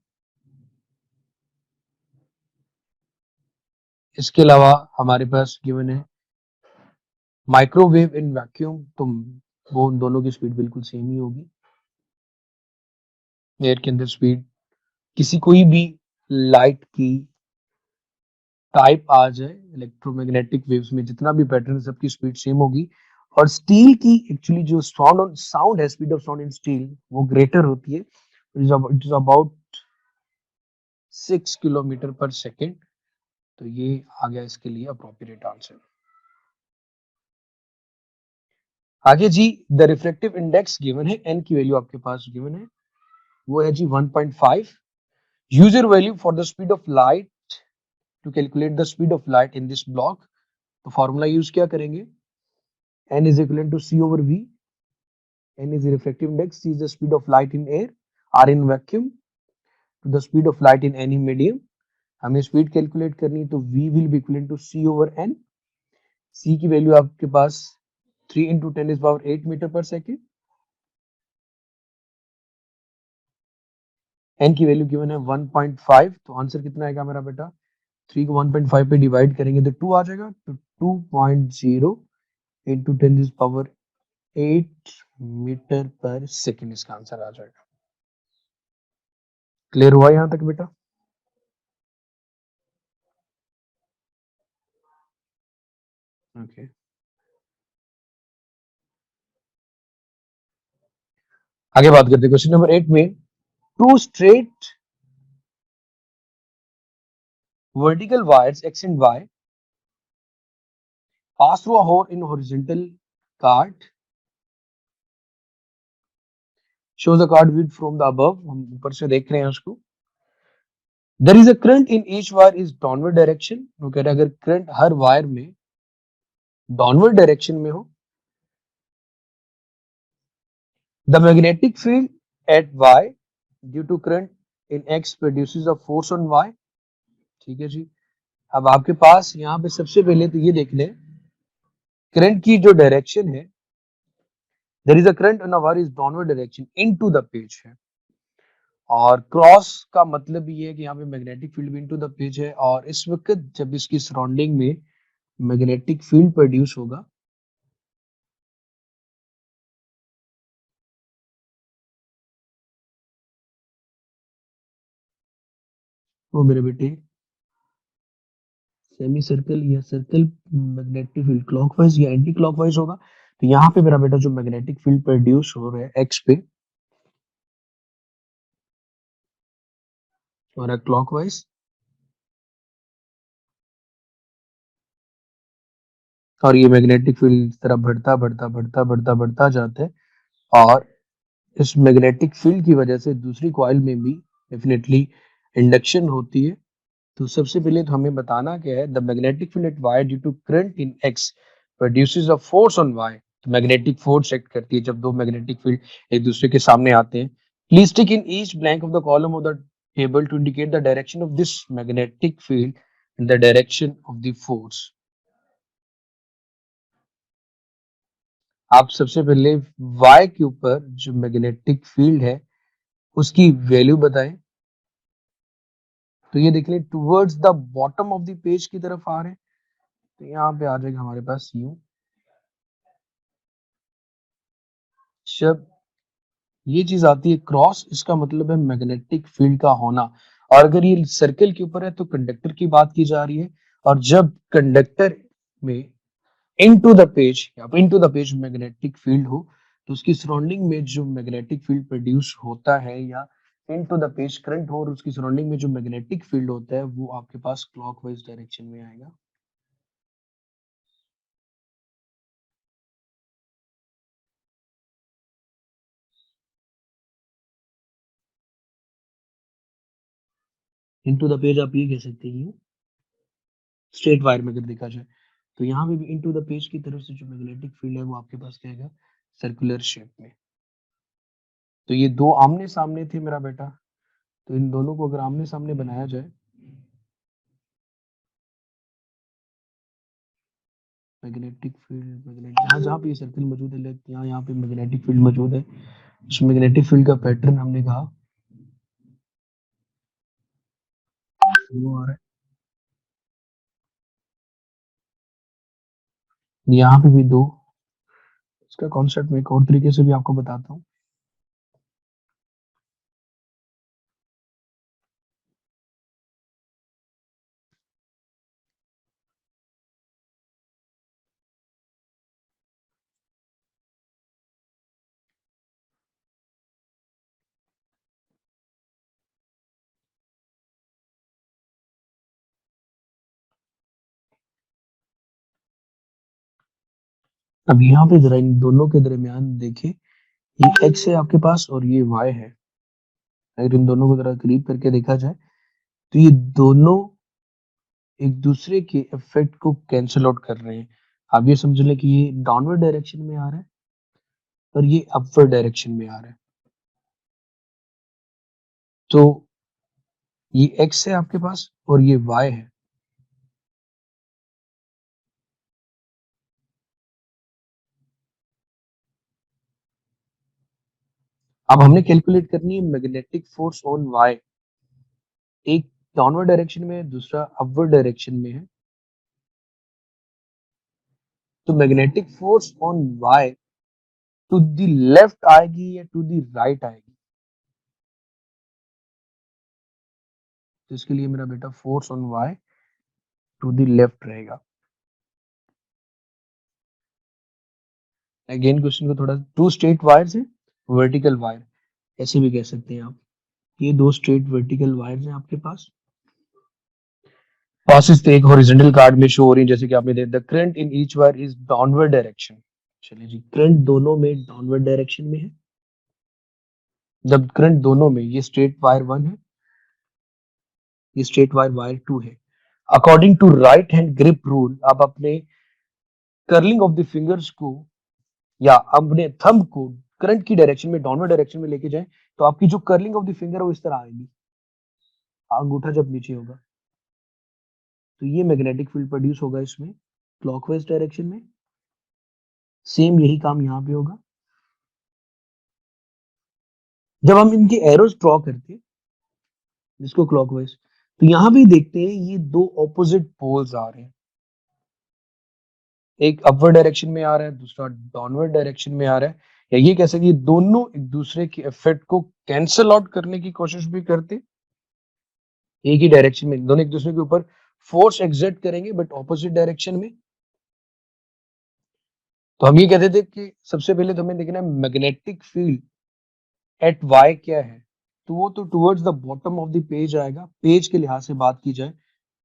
इसके अलावा हमारे पास गिवन है माइक्रोवेव इन वैक्यूम, तो वो उन दोनों की स्पीड बिल्कुल सेम ही होगी। एयर के अंदर स्पीड किसी कोई भी लाइट की टाइप आ जाए इलेक्ट्रोमैग्नेटिक वेव्स में, जितना भी पैटर्न है सबकी स्पीड सेम होगी। और स्टील की एक्चुअली जो साउंड है, speed of sound in steel वो ग्रेटर होती है, it is about 6 kilometre per second. तो ये आ गया इसके लिए अप्रोप्रिएट आंसर। आगे जी द रिफ्लेक्टिव इंडेक्स गिवन है, एन की वैल्यू आपके पास गिवन है, वो है जी 1.5। Use your value for the speed of light to calculate the speed of light in this block. तो फॉर्मूला यूज क्या करेंगे, n is equivalent to c over v। n is the refractive index, c is the speed of light in air or in vacuum to the speed of light in any medium। हमें speed calculate करनी है तो v will be equivalent to c over n। c की value आपके पास 3 into 10⁸ metre per second. n की value given है 1.5, तो answer कितना आएगा मेरा बेटा, 3 को 1.5 पे डिवाइड करेंगे तो 2 आ जाएगा, तो 2.0 into 10⁸ मीटर पर सेकेंड इसका आंसर आ जाएगा। क्लियर हुआ यहां तक बेटा? ओके आगे बात करते हैं क्वेश्चन नंबर 8 में। Two straight vertical wires x and y pass through a hole in horizontal card, show the card viewed from the above। हम ऊपर से देख रहे हैं उसको। there is a current in each wire is downward direction। वो कह रहा है अगर करंट हर वायर में डाउनवर्ड डायरेक्शन में हो, the magnetic field at y due to current in x produces a force on y। ठीक है जी, अब आपके पास यहाँ पे सबसे पहले तो ये देख लें करंट की जो डायरेक्शन है, there is a current in a wire is downward direction into the page है, और क्रॉस का मतलब ये है कि यहाँ पे मैग्नेटिक फील्ड भी इनटू द पेज है, और इस वक्त जब इसकी सराउंडिंग में मैग्नेटिक फील्ड प्रोड्यूस होगा वो मेरे बेटे सेमी सर्कल या सर्कल मैग्नेटिक फील्ड क्लॉकवाइज या एंटी क्लॉकवाइज होगा। तो यहाँ पे मेरा बेटा जो मैग्नेटिक फील्ड प्रोड्यूस हो रहा है एक्स पे और क्लॉकवाइज, और ये मैग्नेटिक फील्ड इस तरह बढ़ता बढ़ता बढ़ता बढ़ता बढ़ता जाता है, और इस मैग्नेटिक फील्ड की वजह से दूसरी कॉइल में भी डेफिनेटली इंडक्शन होती है। तो सबसे पहले तो हमें बताना क्या है, the magnetic field at Y due to current in X produces a force on Y. तो मैग्नेटिक फोर्स एक्ट करती है जब दो मैग्नेटिक फील्ड एक दूसरे के सामने आते हैं। Please tick in each blank of the column of the table to indicate the direction of this magnetic field and the direction of the force. आप सबसे पहले वाई के ऊपर जो मैग्नेटिक फील्ड है उसकी वैल्यू बताएं। तो ये देख लें towards the bottom of the page की तरफ आ रहे हैं, तो यहाँ पे आ जाएगा हमारे पास यू। जब ये चीज आती है क्रॉस, इसका मतलब है मैग्नेटिक फील्ड का होना। और अगर ये सर्कल के ऊपर है तो कंडक्टर की बात की जा रही है। और जब कंडक्टर में इनटू द पेज या into the page magnetic field हो, तो उसकी सराउंडिंग में जो मैग्नेटिक फील्ड प्रोड्यूस होता है, या इनटू द पेज करंट हो और उसकी सराउंडिंग में जो मैग्नेटिक फील्ड होता है, वो आपके पास क्लॉकवाइज डायरेक्शन में आएगा। इनटू द पेज आप ये कह सकते हैं, स्ट्रेट वायर में अगर देखा जाए तो यहाँ पे भी इनटू द पेज की तरफ से जो मैग्नेटिक फील्ड है वो आपके पास क्या आएगा, सर्कुलर शेप में। तो ये दो आमने सामने थे मेरा बेटा, तो इन दोनों को अगर आमने सामने बनाया जाए, मैग्नेटिक फील्ड, मैग्नेट जहाँ जहाँ पे ये सर्कल मौजूद है, यहाँ यहाँ पे मैग्नेटिक फील्ड मौजूद है। उस मैग्नेटिक फील्ड का पैटर्न हमने कहा वो आ रहा है, यहाँ पे भी दो। इसका कॉन्सेप्ट मैं एक और तरीके से भी आपको बताता हूँ। अब यहाँ पे जरा इन दोनों के दरमियान देखिए, ये एक्स है आपके पास और ये वाई है। अगर इन दोनों को जरा करीब करके देखा जाए तो ये दोनों एक दूसरे के इफेक्ट को कैंसिल आउट कर रहे हैं। आप ये समझ लें कि ये डाउनवर्ड डायरेक्शन में आ रहा है और ये अपवर्ड डायरेक्शन में आ रहा है। तो ये एक्स है आपके पास और ये वाई है। अब हमने कैलकुलेट करनी है मैग्नेटिक फोर्स ऑन वाई। एक डाउनवर्ड डायरेक्शन में है, दूसरा अपवर्ड डायरेक्शन में है। तो magnetic force on Y to the left आएगी या टू द राइट आएगी? तो इसके लिए मेरा बेटा force on Y to the left रहेगा। अगेन क्वेश्चन को थोड़ा, टू स्ट्रेट वायर्स है, वर्टिकल वायर ऐसे भी कह सकते हैं आप। ये दो स्ट्रेट वर्टिकल वायर्स हैं आपके पास, पासिस तो एक हॉरिजॉन्टल कार्ड में शो हो रही है, जैसे कि आपने देखा the current in each wire is downward direction. चलिए जी, करंट दोनों में डाउनवर्ड डायरेक्शन में है। जब करंट दोनों में, ये स्ट्रेट वायर 1 है, ये स्ट्रेट वायर वायर 2 है। According to right hand grip rule, आप अपने कर्लिंग ऑफ द फिंगर्स को या अपने थंब को करंट की डायरेक्शन में, डाउनवर्ड डायरेक्शन में लेके जाएं, तो आपकी जो कर्लिंग ऑफ द फिंगर है वो इस तरह आएगी, अंगूठा जब नीचे होगा। तो ये मैग्नेटिक फील्ड प्रोड्यूस होगा इसमें क्लॉकवाइज डायरेक्शन में। सेम यही काम यहाँ पे होगा। जब हम इनके एरोज ड्रॉ करते हैं जिसको क्लॉकवाइज, तो यहाँ भी देखते हैं ये दो ऑपोजिट पोल्स आ रहे हैं। एक अपवर्ड डायरेक्शन में आ रहा है, दूसरा डाउनवर्ड डायरेक्शन में आ रहा है। या ये कह सकते हैं दोनों एक दूसरे के इफेक्ट को कैंसल आउट करने की कोशिश भी करते, एक ही डायरेक्शन में दोनों एक दूसरे के ऊपर फोर्स एग्जर्ट करेंगे बट ऑपोजिट डायरेक्शन में। तो हम ये कहते थे कि सबसे पहले तो हमें देखना है मैग्नेटिक फील्ड एट वाई क्या है। तो वो तो towards the bottom of the page आएगा, पेज के लिहाज से बात की जाए।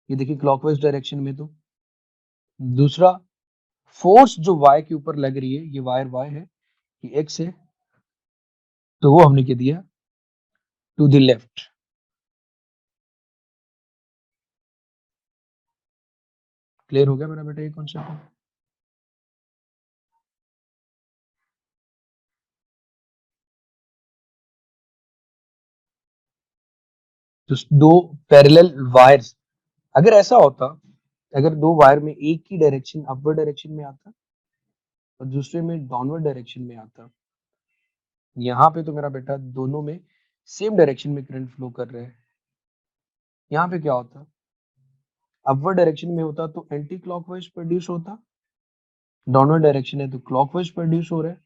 ये देखिए क्लॉकवाइज डायरेक्शन में। तो दूसरा, फोर्स जो वाई के ऊपर लग रही है, ये वायर वाई है, ये एक्स है, तो वो हमने कह दिया टू द लेफ्ट। क्लियर हो गया मेरा बेटा ये कॉन्सेप्ट? तो दो पैरेलल वायर्स, अगर ऐसा होता, अगर दो वायर में एक की डायरेक्शन अपवर्ड डायरेक्शन में आता और दूसरे में डाउनवर्ड डायरेक्शन में आता, यहाँ पे तो मेरा बेटा दोनों में सेम डायरेक्शन में करंट फ्लो कर रहे हैं। यहाँ पे क्या होता, अपवर्ड डायरेक्शन में होता तो एंटी क्लॉकवाइज प्रोड्यूस होता, डाउनवर्ड डायरेक्शन है तो क्लॉकवाइज प्रोड्यूस हो रहा है।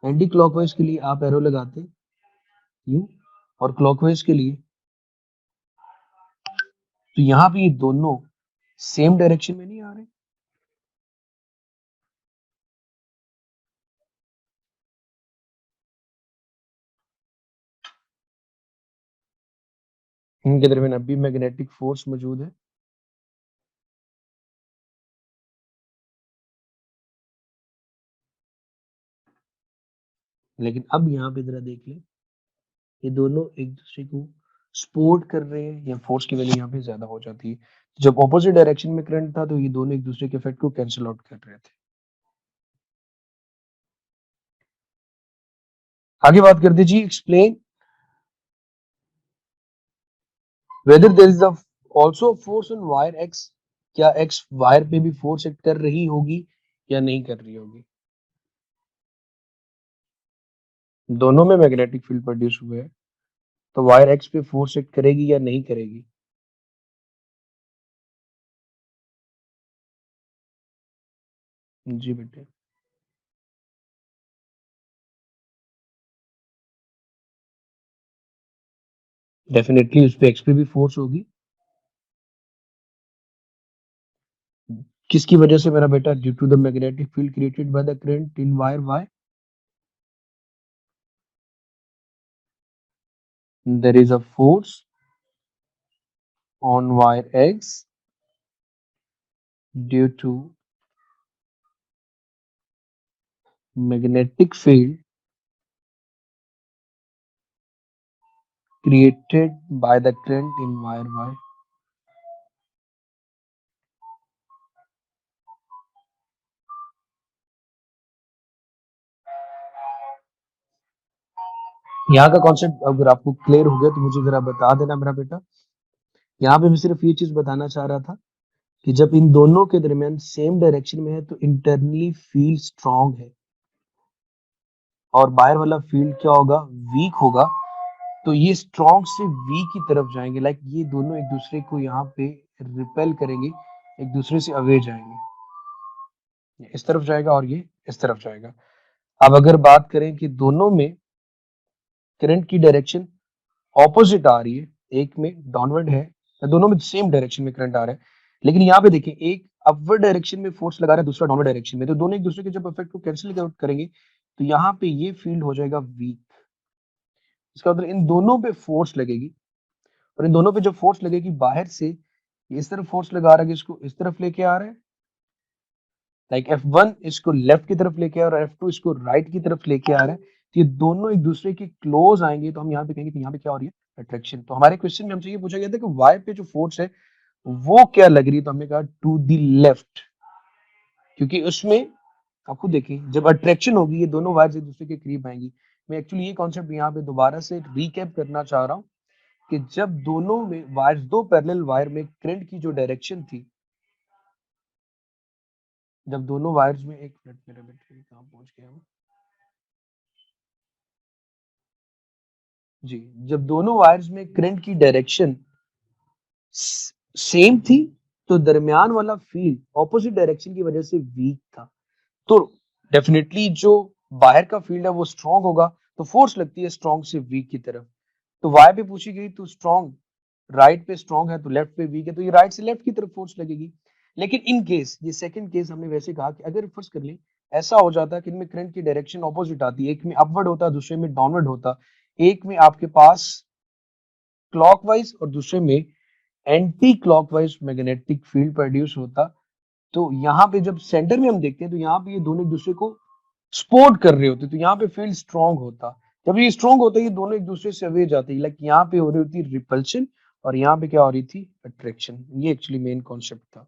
एंटी क्लॉकवाइज के लिए आप एरो लगाते यूं, और क्लॉकवाइज के लिए, तो यहाँ पे ये दोनों सेम डायरेक्शन में नहीं आ रहे। इनके दरमियान अभी मैग्नेटिक फोर्स मौजूद है। लेकिन अब यहाँ पे जरा देख ले, ये दोनों एक दूसरे को सपोर्ट कर रहे हैं, या फोर्स की वैल्यू यहाँ पे ज्यादा हो जाती है। जब ऑपोजिट डायरेक्शन में करंट था तो ये दोनों एक दूसरे के इफेक्ट को कैंसिल आउट कर रहे थे। आगे बात करते जी, explain whether there is also force on wire X, क्या एक्स वायर पे भी फोर्स एक्ट कर रही होगी या नहीं कर रही होगी। दोनों में मैग्नेटिक फील्ड प्रोड्यूस हुए हैं, तो वायर एक्स पे फोर्स एक्ट करेगी या नहीं करेगी। जी बेटे, डेफिनेटली उस पे एक्स पे भी फोर्स होगी। किसकी वजह से मेरा बेटा, due to the magnetic field created by the current in wire Y, there is a force on wire X due to magnetic field created by the current in wire Y. यहाँ का concept अगर आपको clear हो गया तो मुझे जरा बता देना मेरा बेटा। यहाँ पे मैं सिर्फ ये चीज बताना चाह रहा था कि जब इन दोनों के दरमियान सेम डायरेक्शन में है तो इंटरनली फील्ड स्ट्रांग है, और बाहर वाला फील्ड क्या होगा, वीक होगा। तो ये स्ट्रांग से वीक की तरफ जाएंगे, लाइक ये दोनों एक दूसरे को यहाँ पे रिपेल करेंगे, एक दूसरे से अवे जाएंगे। ये इस तरफ जाएगा और ये इस तरफ जाएगा। अब अगर बात करें कि दोनों में करंट की डायरेक्शन ऑपोजिट आ रही है, एक में डाउनवर्ड है, दोनों में सेम डायरेक्शन में करंट आ रहा है, लेकिन यहाँ पे देखिए एक अपवर्ड डायरेक्शन में फोर्स लगा रहा है, दूसरा डाउनवर्ड डायरेक्शन में, तो दोनों एक दूसरे के जब इफेक्ट को कैंसिल आउट करेंगे तो यहाँ पे ये फील्ड हो जाएगा वीक। इसका मतलब इन दोनों पे फोर्स लगेगी, और इन दोनों पे जब फोर्स लगेगी बाहर से, ये इस तरफ फोर्स लगा रहा है, इसको इस तरफ लेके आ रहा है, लाइक F1 इसको लेफ्ट की तरफ लेके आ रहा है और F2 इसको राइट की तरफ लेके आ रहा है, तो ये दोनों एक दूसरे के क्लोज आएंगे, तो हम यहाँ पे कहेंगे कि यहाँ पे क्या हो रही है, अट्रैक्शन। तो हमारे क्वेश्चन में हमसे ये पूछा गया था कि वाई पे जो फोर्स है वो क्या लग रही है, तो हमने कहा टू द लेफ्ट, क्योंकि उसमें आपको देखें जब अट्रैक्शन होगी ये दोनों वायर्स एक दूसरे के करीब आएंगी। मैं एक्चुअली ये कॉन्सेप्ट यहाँ पे दोबारा से रिकैप करना चाह रहा हूँ कि जब दोनों में वायर्स, दो पैरेलल वायर में करंट की जो डायरेक्शन थी, जब दोनों वायर्स में, एक मिनट मेरे बेटे कहाँ पहुंच गया हूँ जी, जब दोनों वायर्स में करंट की डायरेक्शन सेम थी तो दरमियान वाला फील्ड ऑपोजिट डायरेक्शन की वजह से वीक था, तो डेफिनेटली जो बाहर का फील्ड है वो स्ट्रांग होगा, तो फोर्स लगती है स्ट्रांग से वीक की तरफ। तो वाई पे पूछी गई तो स्ट्रांग राइट पे स्ट्रांग है तो लेफ्ट पे वीक है, तो ये राइट से लेफ्ट की तरफ फोर्स लगेगी। लेकिन इन केस, ये सेकंड केस हमने वैसे कहा कि अगर फर्स्ट कर ले ऐसा हो जाता कि इनमें करंट की डायरेक्शन ऑपोजिट आती, एक में अपवर्ड होता दूसरे में डाउनवर्ड होता, एक में आपके पास क्लॉकवाइज और दूसरे में anti clockwise magnetic field produce होता, तो यहाँ पे जब सेंटर में हम देखते हैं तो यहाँ पे ये दोनों एक दूसरे को सपोर्ट कर रहे होते, तो यहाँ पे फील्ड स्ट्रांग होता। जब ये स्ट्रांग होता है ये दोनों एक दूसरे से अवे जाते हैं, लाइक यहाँ पे हो रही होती रिपल्शन और यहाँ पे क्या हो रही थी, अट्रैक्शन। ये एक्चुअली मेन कॉन्सेप्ट था।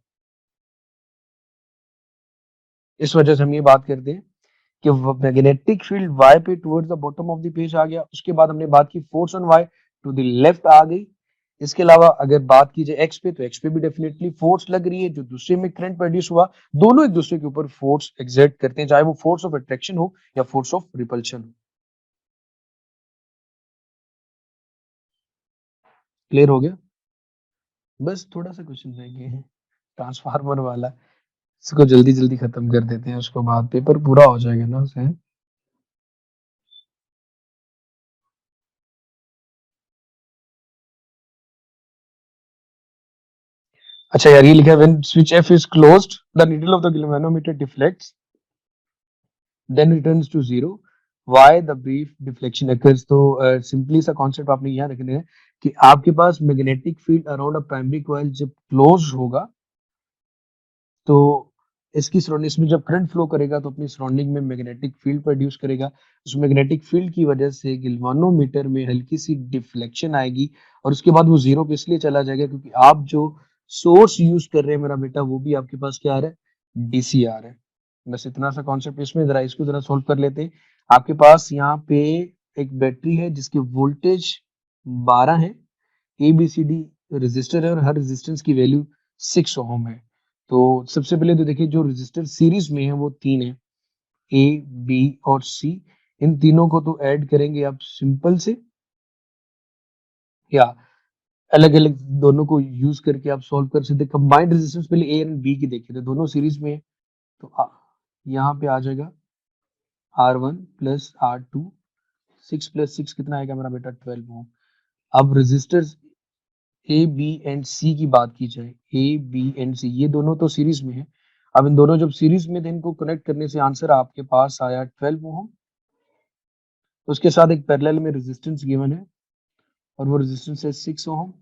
इस वजह से हम ये बात करते हैं कि मैग्नेटिक फील्ड वाई पे towards the bottom of the page आ गया। उसके बाद हमने बात की force on Y to the left आ गई। इसके अलावा अगर बात की जाए एक्स पे, तो एक्स पे भी डेफिनेटली फोर्स लग रही है, जो दूसरे में करंट प्रोड्यूस हुआ, दोनों एक दूसरे के ऊपर फोर्स एक्सर्ट करते हैं, चाहे वो फोर्स ऑफ अट्रैक्शन हो या फोर्स ऑफ रिपल्शन हो। क्लियर हो गया। बस थोड़ा सा क्वेश्चन रह गए हैं ट्रांसफार्मर वाला, इसको जल्दी जल्दी खत्म कर देते हैं, उसको बाद पेपर पूरा हो जाएगा ना उसे। अच्छा यार, ये लिखा है when switch F is closed the needle of the galvanometer deflects then returns to zero, why the brief deflection occurs. तो सिंपली सा कॉन्सेप्ट आपने यहाँ रखना है कि आपके पास magnetic field around a primary coil जब क्लोज होगा तो इसकी सराउंडिंग, इसमें जब करंट फ्लो करेगा तो अपनी सराउंडिंग में मैग्नेटिक फील्ड प्रोड्यूस करेगा। उस मैग्नेटिक फील्ड की वजह से गैल्वेनोमीटर में हल्की सी डिफ्लेक्शन आएगी और उसके बाद वो जीरो पे इसलिए चला जाएगा क्योंकि आप जो सोर्स यूज कर रहे हैं मेरा बेटा, वो भी आपके पास क्या आ रहा है, डीसी आ रहा है। बस इतना सा कॉन्सेप्ट इसमें, जरा इसको जरा सोल्व कर लेते हैं। आपके पास यहाँ पे एक बैटरी है जिसकी वोल्टेज 12 है, A B C D resistor है और हर रेजिस्टेंस की वैल्यू 6 ओम है। तो सबसे पहले तो देखिए जो रेजिस्टर सीरीज में है वो तीन है, ए बी और सी। इन तीनों को तो ऐड करेंगे आप सिंपल से, या अलग अलग दोनों को यूज करके आप सॉल्व कर सकते। कंबाइंड रेजिस्टेंस पहले ए एंड बी की देखिए तो दोनों सीरीज में है, तो यहाँ पे आ जाएगा R1 प्लस R2, 6 प्लस 6 कितना आएगा मेरा बेटा, 12 ओम। अब रेजिस्टर्स ए बी एंड सी की बात की जाए, ए बी एंड सी ये दोनों तो सीरीज में है। अब इन दोनों जब सीरीज में थे, इनको कनेक्ट करने से आंसर आपके पास आया 12 ओम। उसके साथ एक पैरेलल में रेजिस्टेंस गिवन है और वो रेजिस्टेंस है 6 ओम।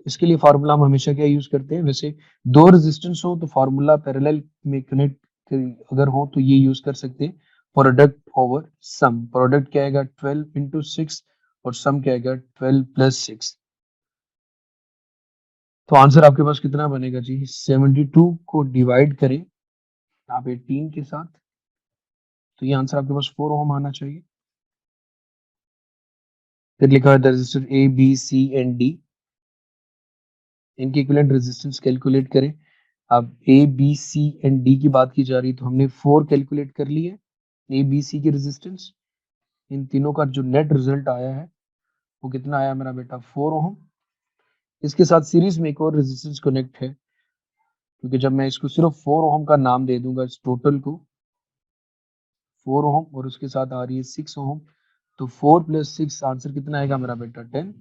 इसके लिए फार्मूला हम हमेशा क्या यूज करते हैं, वैसे दो रेजिस्टेंस हो तो फार्मूला पैरेलल में कनेक्ट अगर हो तो ये यूज कर सकते हैं, प्रोडक्ट ओवर सम। प्रोडक्ट क्या आएगा 12 इंटू 6 और सम क्या आएगा 12 प्लस 6। तो आंसर आपके पास कितना बनेगा जी, 72 को डिवाइड करें आप 18 के साथ तो ये आंसर आपके पास 4 ओम आना चाहिए। फिर लिखा है resistor A B C and D, इनके इक्विवेलेंट रेजिस्टेंस कैलकुलेट करें। अब A B C and D की बात की जा रही है तो हमने 4 कैलकुलेट कर ली है ए बी सी की रेजिस्टेंस। इन तीनों का जो नेट रिजल्ट आया है वो कितना आया मेरा बेटा, 4 ओम। इसके साथ सीरीज में एक और रेजिस्टेंस कनेक्ट है, क्योंकि जब मैं इसको सिर्फ 4 ओम का नाम दे दूंगा इस टोटल को, 4 ओम और उसके साथ आ रही है 6 ओम, तो 4 प्लस 6 आंसर कितना आएगा मेरा बेटा, 10।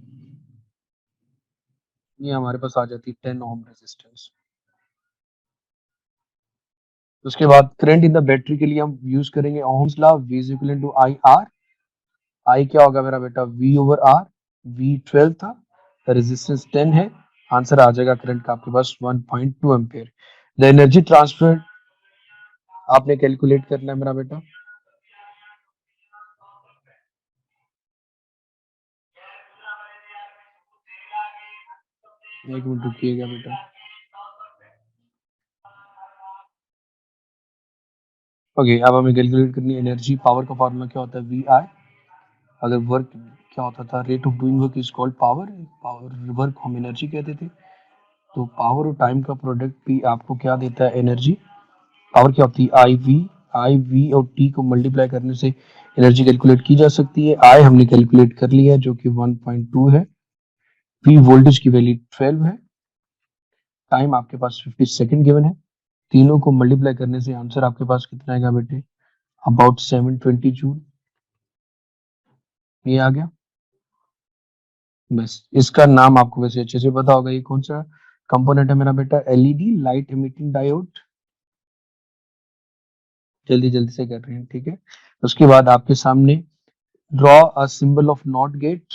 ये हमारे पास आ जाती है 10 ओम रेजिस्टेंस। उसके बाद करंट इन द बैटरी के लिए हम यूज करेंगे Ohm's law, V is equal to I R. I क्या होगा मेरा बेटा, V ओवर आर। V 12 था, रेजिस्टेंस 10 है, आंसर आ जाएगा करंट का आपके पास 1.2 एम्पियर। द एनर्जी ट्रांसफर आपने कैलकुलेट करना है मेरा बेटा। एक मिनट रुकिएगा बेटा। ओके, अब हमें कैलकुलेट करनी है एनर्जी। पावर का फॉर्मूला क्या होता है, वी आई। अगर वर्क क्या होता था, rate of doing work is called power. Power work हम एनर्जी कहते थे। तो पावर और टाइम का प्रोडक्ट भी आपको क्या देता है, एनर्जी। पावर क्या होती है, आई वी और टी को मल्टीप्लाई करने से एनर्जी कैलकुलेट की जा सकती है। आई हमने कैलकुलेट कर लिया है जो कि 1.2 है। वी वोल्टेज की वैल्यू 12 है। टाइम आपके पास 50 सेकंड गिवन है। तीनों को मल्टीप्लाई करने से आंसर आपके पास कितना आएगा बेटे, अबाउट 720 जूल। ये आ गया। बस इसका नाम आपको वैसे अच्छे से पता होगा, ये कौन सा कंपोनेंट है मेरा बेटा, एलईडी लाइट इमिटिंग डायोड। जल्दी जल्दी से कर रहे हैं, ठीक है। उसके बाद आपके सामने draw a symbol of not gate.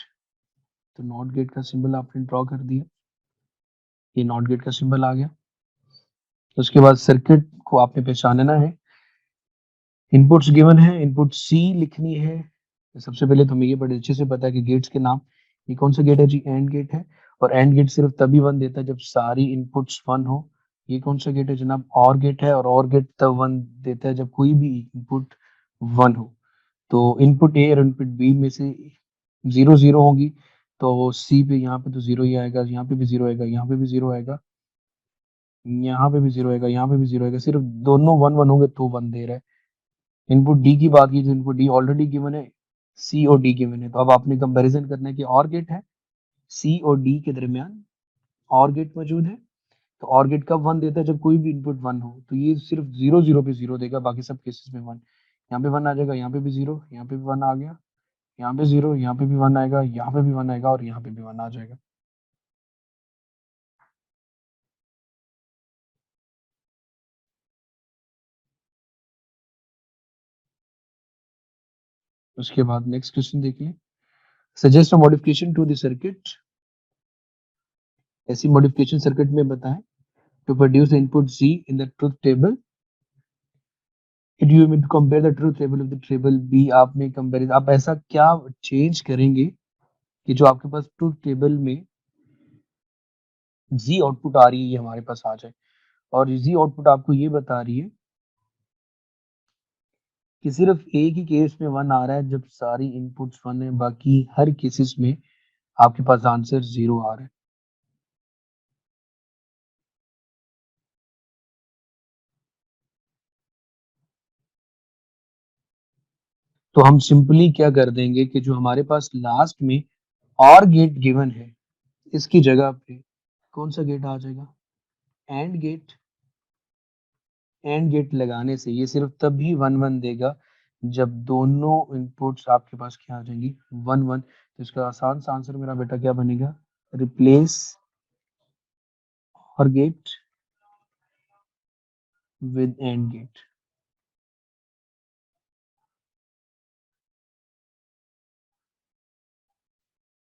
तो नॉट गेट का सिंबल आपने ड्रॉ कर दिया, ये नॉट गेट का सिंबल आ गया। उसके बाद सर्किट को आपने पहचानना है। इनपुट्स गिवन है, इनपुट सी लिखनी है। सबसे पहले तो हमें ये बड़े अच्छे से पता है कि गेट्स के नाम, ये कौन सा गेट है जी, एंड गेट है। और एंड गेट सिर्फ तभी वन देता है जब सारी इनपुट्स वन हो। ये कौन सा गेट है जनाब, और गेट है, और गेट तब वन देता है जब कोई भी इनपुट वन हो। तो इनपुट ए और इनपुट बी में से जीरो जीरो होगी, तो सी पे यहाँ पे तो जीरो ही आएगा, यहाँ पे भी जीरो आएगा, यहाँ पे भी जीरो आएगा, यहाँ पे भी जीरो आएगा, यहाँ पे भी जीरो आएगा। सिर्फ दोनों वन वन होंगे तो वन दे रहा है। इनपुट डी की बात की तो इनपुट डी ऑलरेडी गिवन है, सी और डी गिवन है। तो अब आपने कंपैरिजन करना है कि और गेट है, सी और डी के दरमियान और गेट मौजूद है। तो और गेट कब वन देता है, जब कोई भी इनपुट वन हो। तो ये सिर्फ जीरो जीरो पे जीरो देगा, बाकी सब केसेस में वन। यहाँ पे वन आ जाएगा, यहाँ पे भी जीरो, यहाँ पे भी वन आ गया, यहाँ पे जीरो, यहाँ पे भी वन आएगा, यहाँ पे भी वन आएगा और यहाँ पे भी वन आ जाएगा। उसके बाद नेक्स्ट क्वेश्चन देखिए, suggest a modification to the circuit, ऐसी मॉडिफिकेशन सर्किट में बताएं to produce input G in the truth table, it you mean to compare the truth table with the table B, आप में comparison, आप ऐसा क्या change करेंगे कि जो आपके पास ट्रुथ टेबल में जी आउटपुट आ रही है ये हमारे पास आ जाए। और जी आउटपुट आपको ये बता रही है कि सिर्फ एक ही केस में वन आ रहा है जब सारी इनपुट्स वन है, बाकी हर केसेस में आपके पास आंसर जीरो आ रहा है। तो हम सिंपली क्या कर देंगे कि जो हमारे पास लास्ट में और गेट गिवन है इसकी जगह पे कौन सा गेट आ जाएगा, एंड गेट। एंड गेट लगाने से ये सिर्फ तभी वन वन देगा जब दोनों इनपुट्स आपके पास क्या आ जाएंगी, वन वन। तो इसका आसान सा आंसर मेरा बेटा क्या बनेगा, रिप्लेस और गेट विद एंड गेट।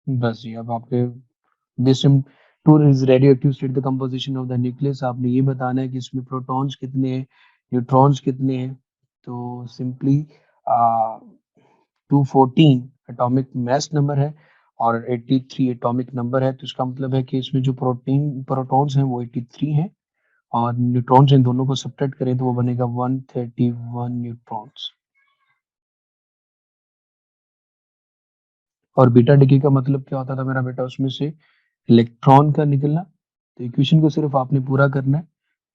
बस जी, अब आपके this tour is radioactive state the composition of the nucleus, आपने ये बताना है कि इसमें प्रोटॉन्स कितने हैं, न्यूट्रॉन्स कितने हैं। तो सिंपली 214 एटॉमिक मास नंबर है और 83 एटॉमिक नंबर है, तो इसका मतलब है कि इसमें जो प्रोटॉन्स हैं वो 83 हैं और न्यूट्रॉन्स इन दोनों को सब्ट्रैक्ट करें तो वो बनेगा 131 न्यूट्रॉन्स। और बीटा डिके का मतलब क्या होता था मेरा बेटा, उसमें से इलेक्ट्रॉन का निकलना। तो इक्वेशन को सिर्फ आपने पूरा करना है,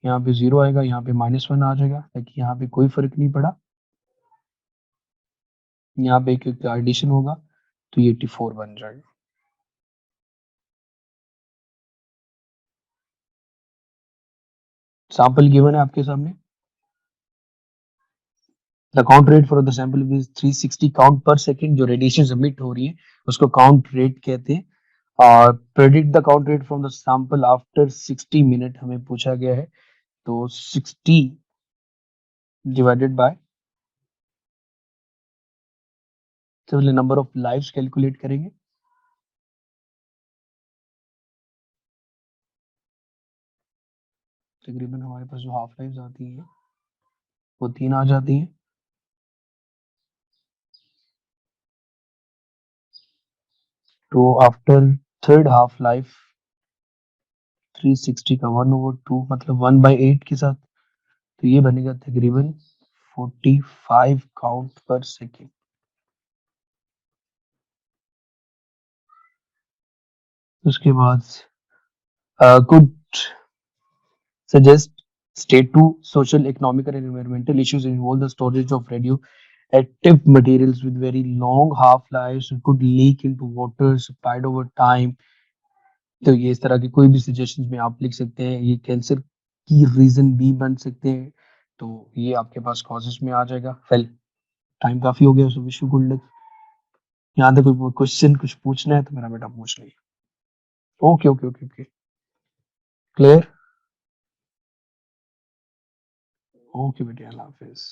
यहाँ पे जीरो आएगा, यहाँ पे -1 आ जाएगा, ताकि यहाँ पे कोई फर्क नहीं पड़ा, यहाँ पे एक एडिशन होगा तो ये 84 बन जाएगा। सैंपल गिवन है आपके सामने, the count rate for the sample is 360 count पर सेकंड, जो रेडिएशन एमिट हो रही है उसको काउंट रेट कहते हैं। और predict the count rate from the sample after 60 minute हमें पूछा गया है, तो 60 divided by simply number of lives calculate करेंगे। तकरीबन हमारे पास जो हाफ लाइव्स आती हैं वो 3 आ जाती हैं। तो आफ्टर थर्ड हाफ लाइफ 360 का 1/2 मतलब 1/8 के साथ, तो ये बनेगा तकरीबन 45 काउंट पर सेकेंड। उसके बाद could suggest state two social, economical, and environmental issues involve the storage of radioactive materials with very long half-lives and could leak into water supplied over time। तो ये इस तरह के कोई भी सजेशंस में आप लिख सकते हैं, ये कैंसर की रीजन भी बन सकते हैं, तो ये आपके पास कॉजेस में आ जाएगा। वेल, टाइम काफी हो गया, so wish you good luck. यहाँ तक कोई क्वेश्चन कुछ पूछना है तो मेरा बेटा पूछ लीजिए। Okay okay okay okay, clear. Okay बेटे, अल्लाह हाफिज।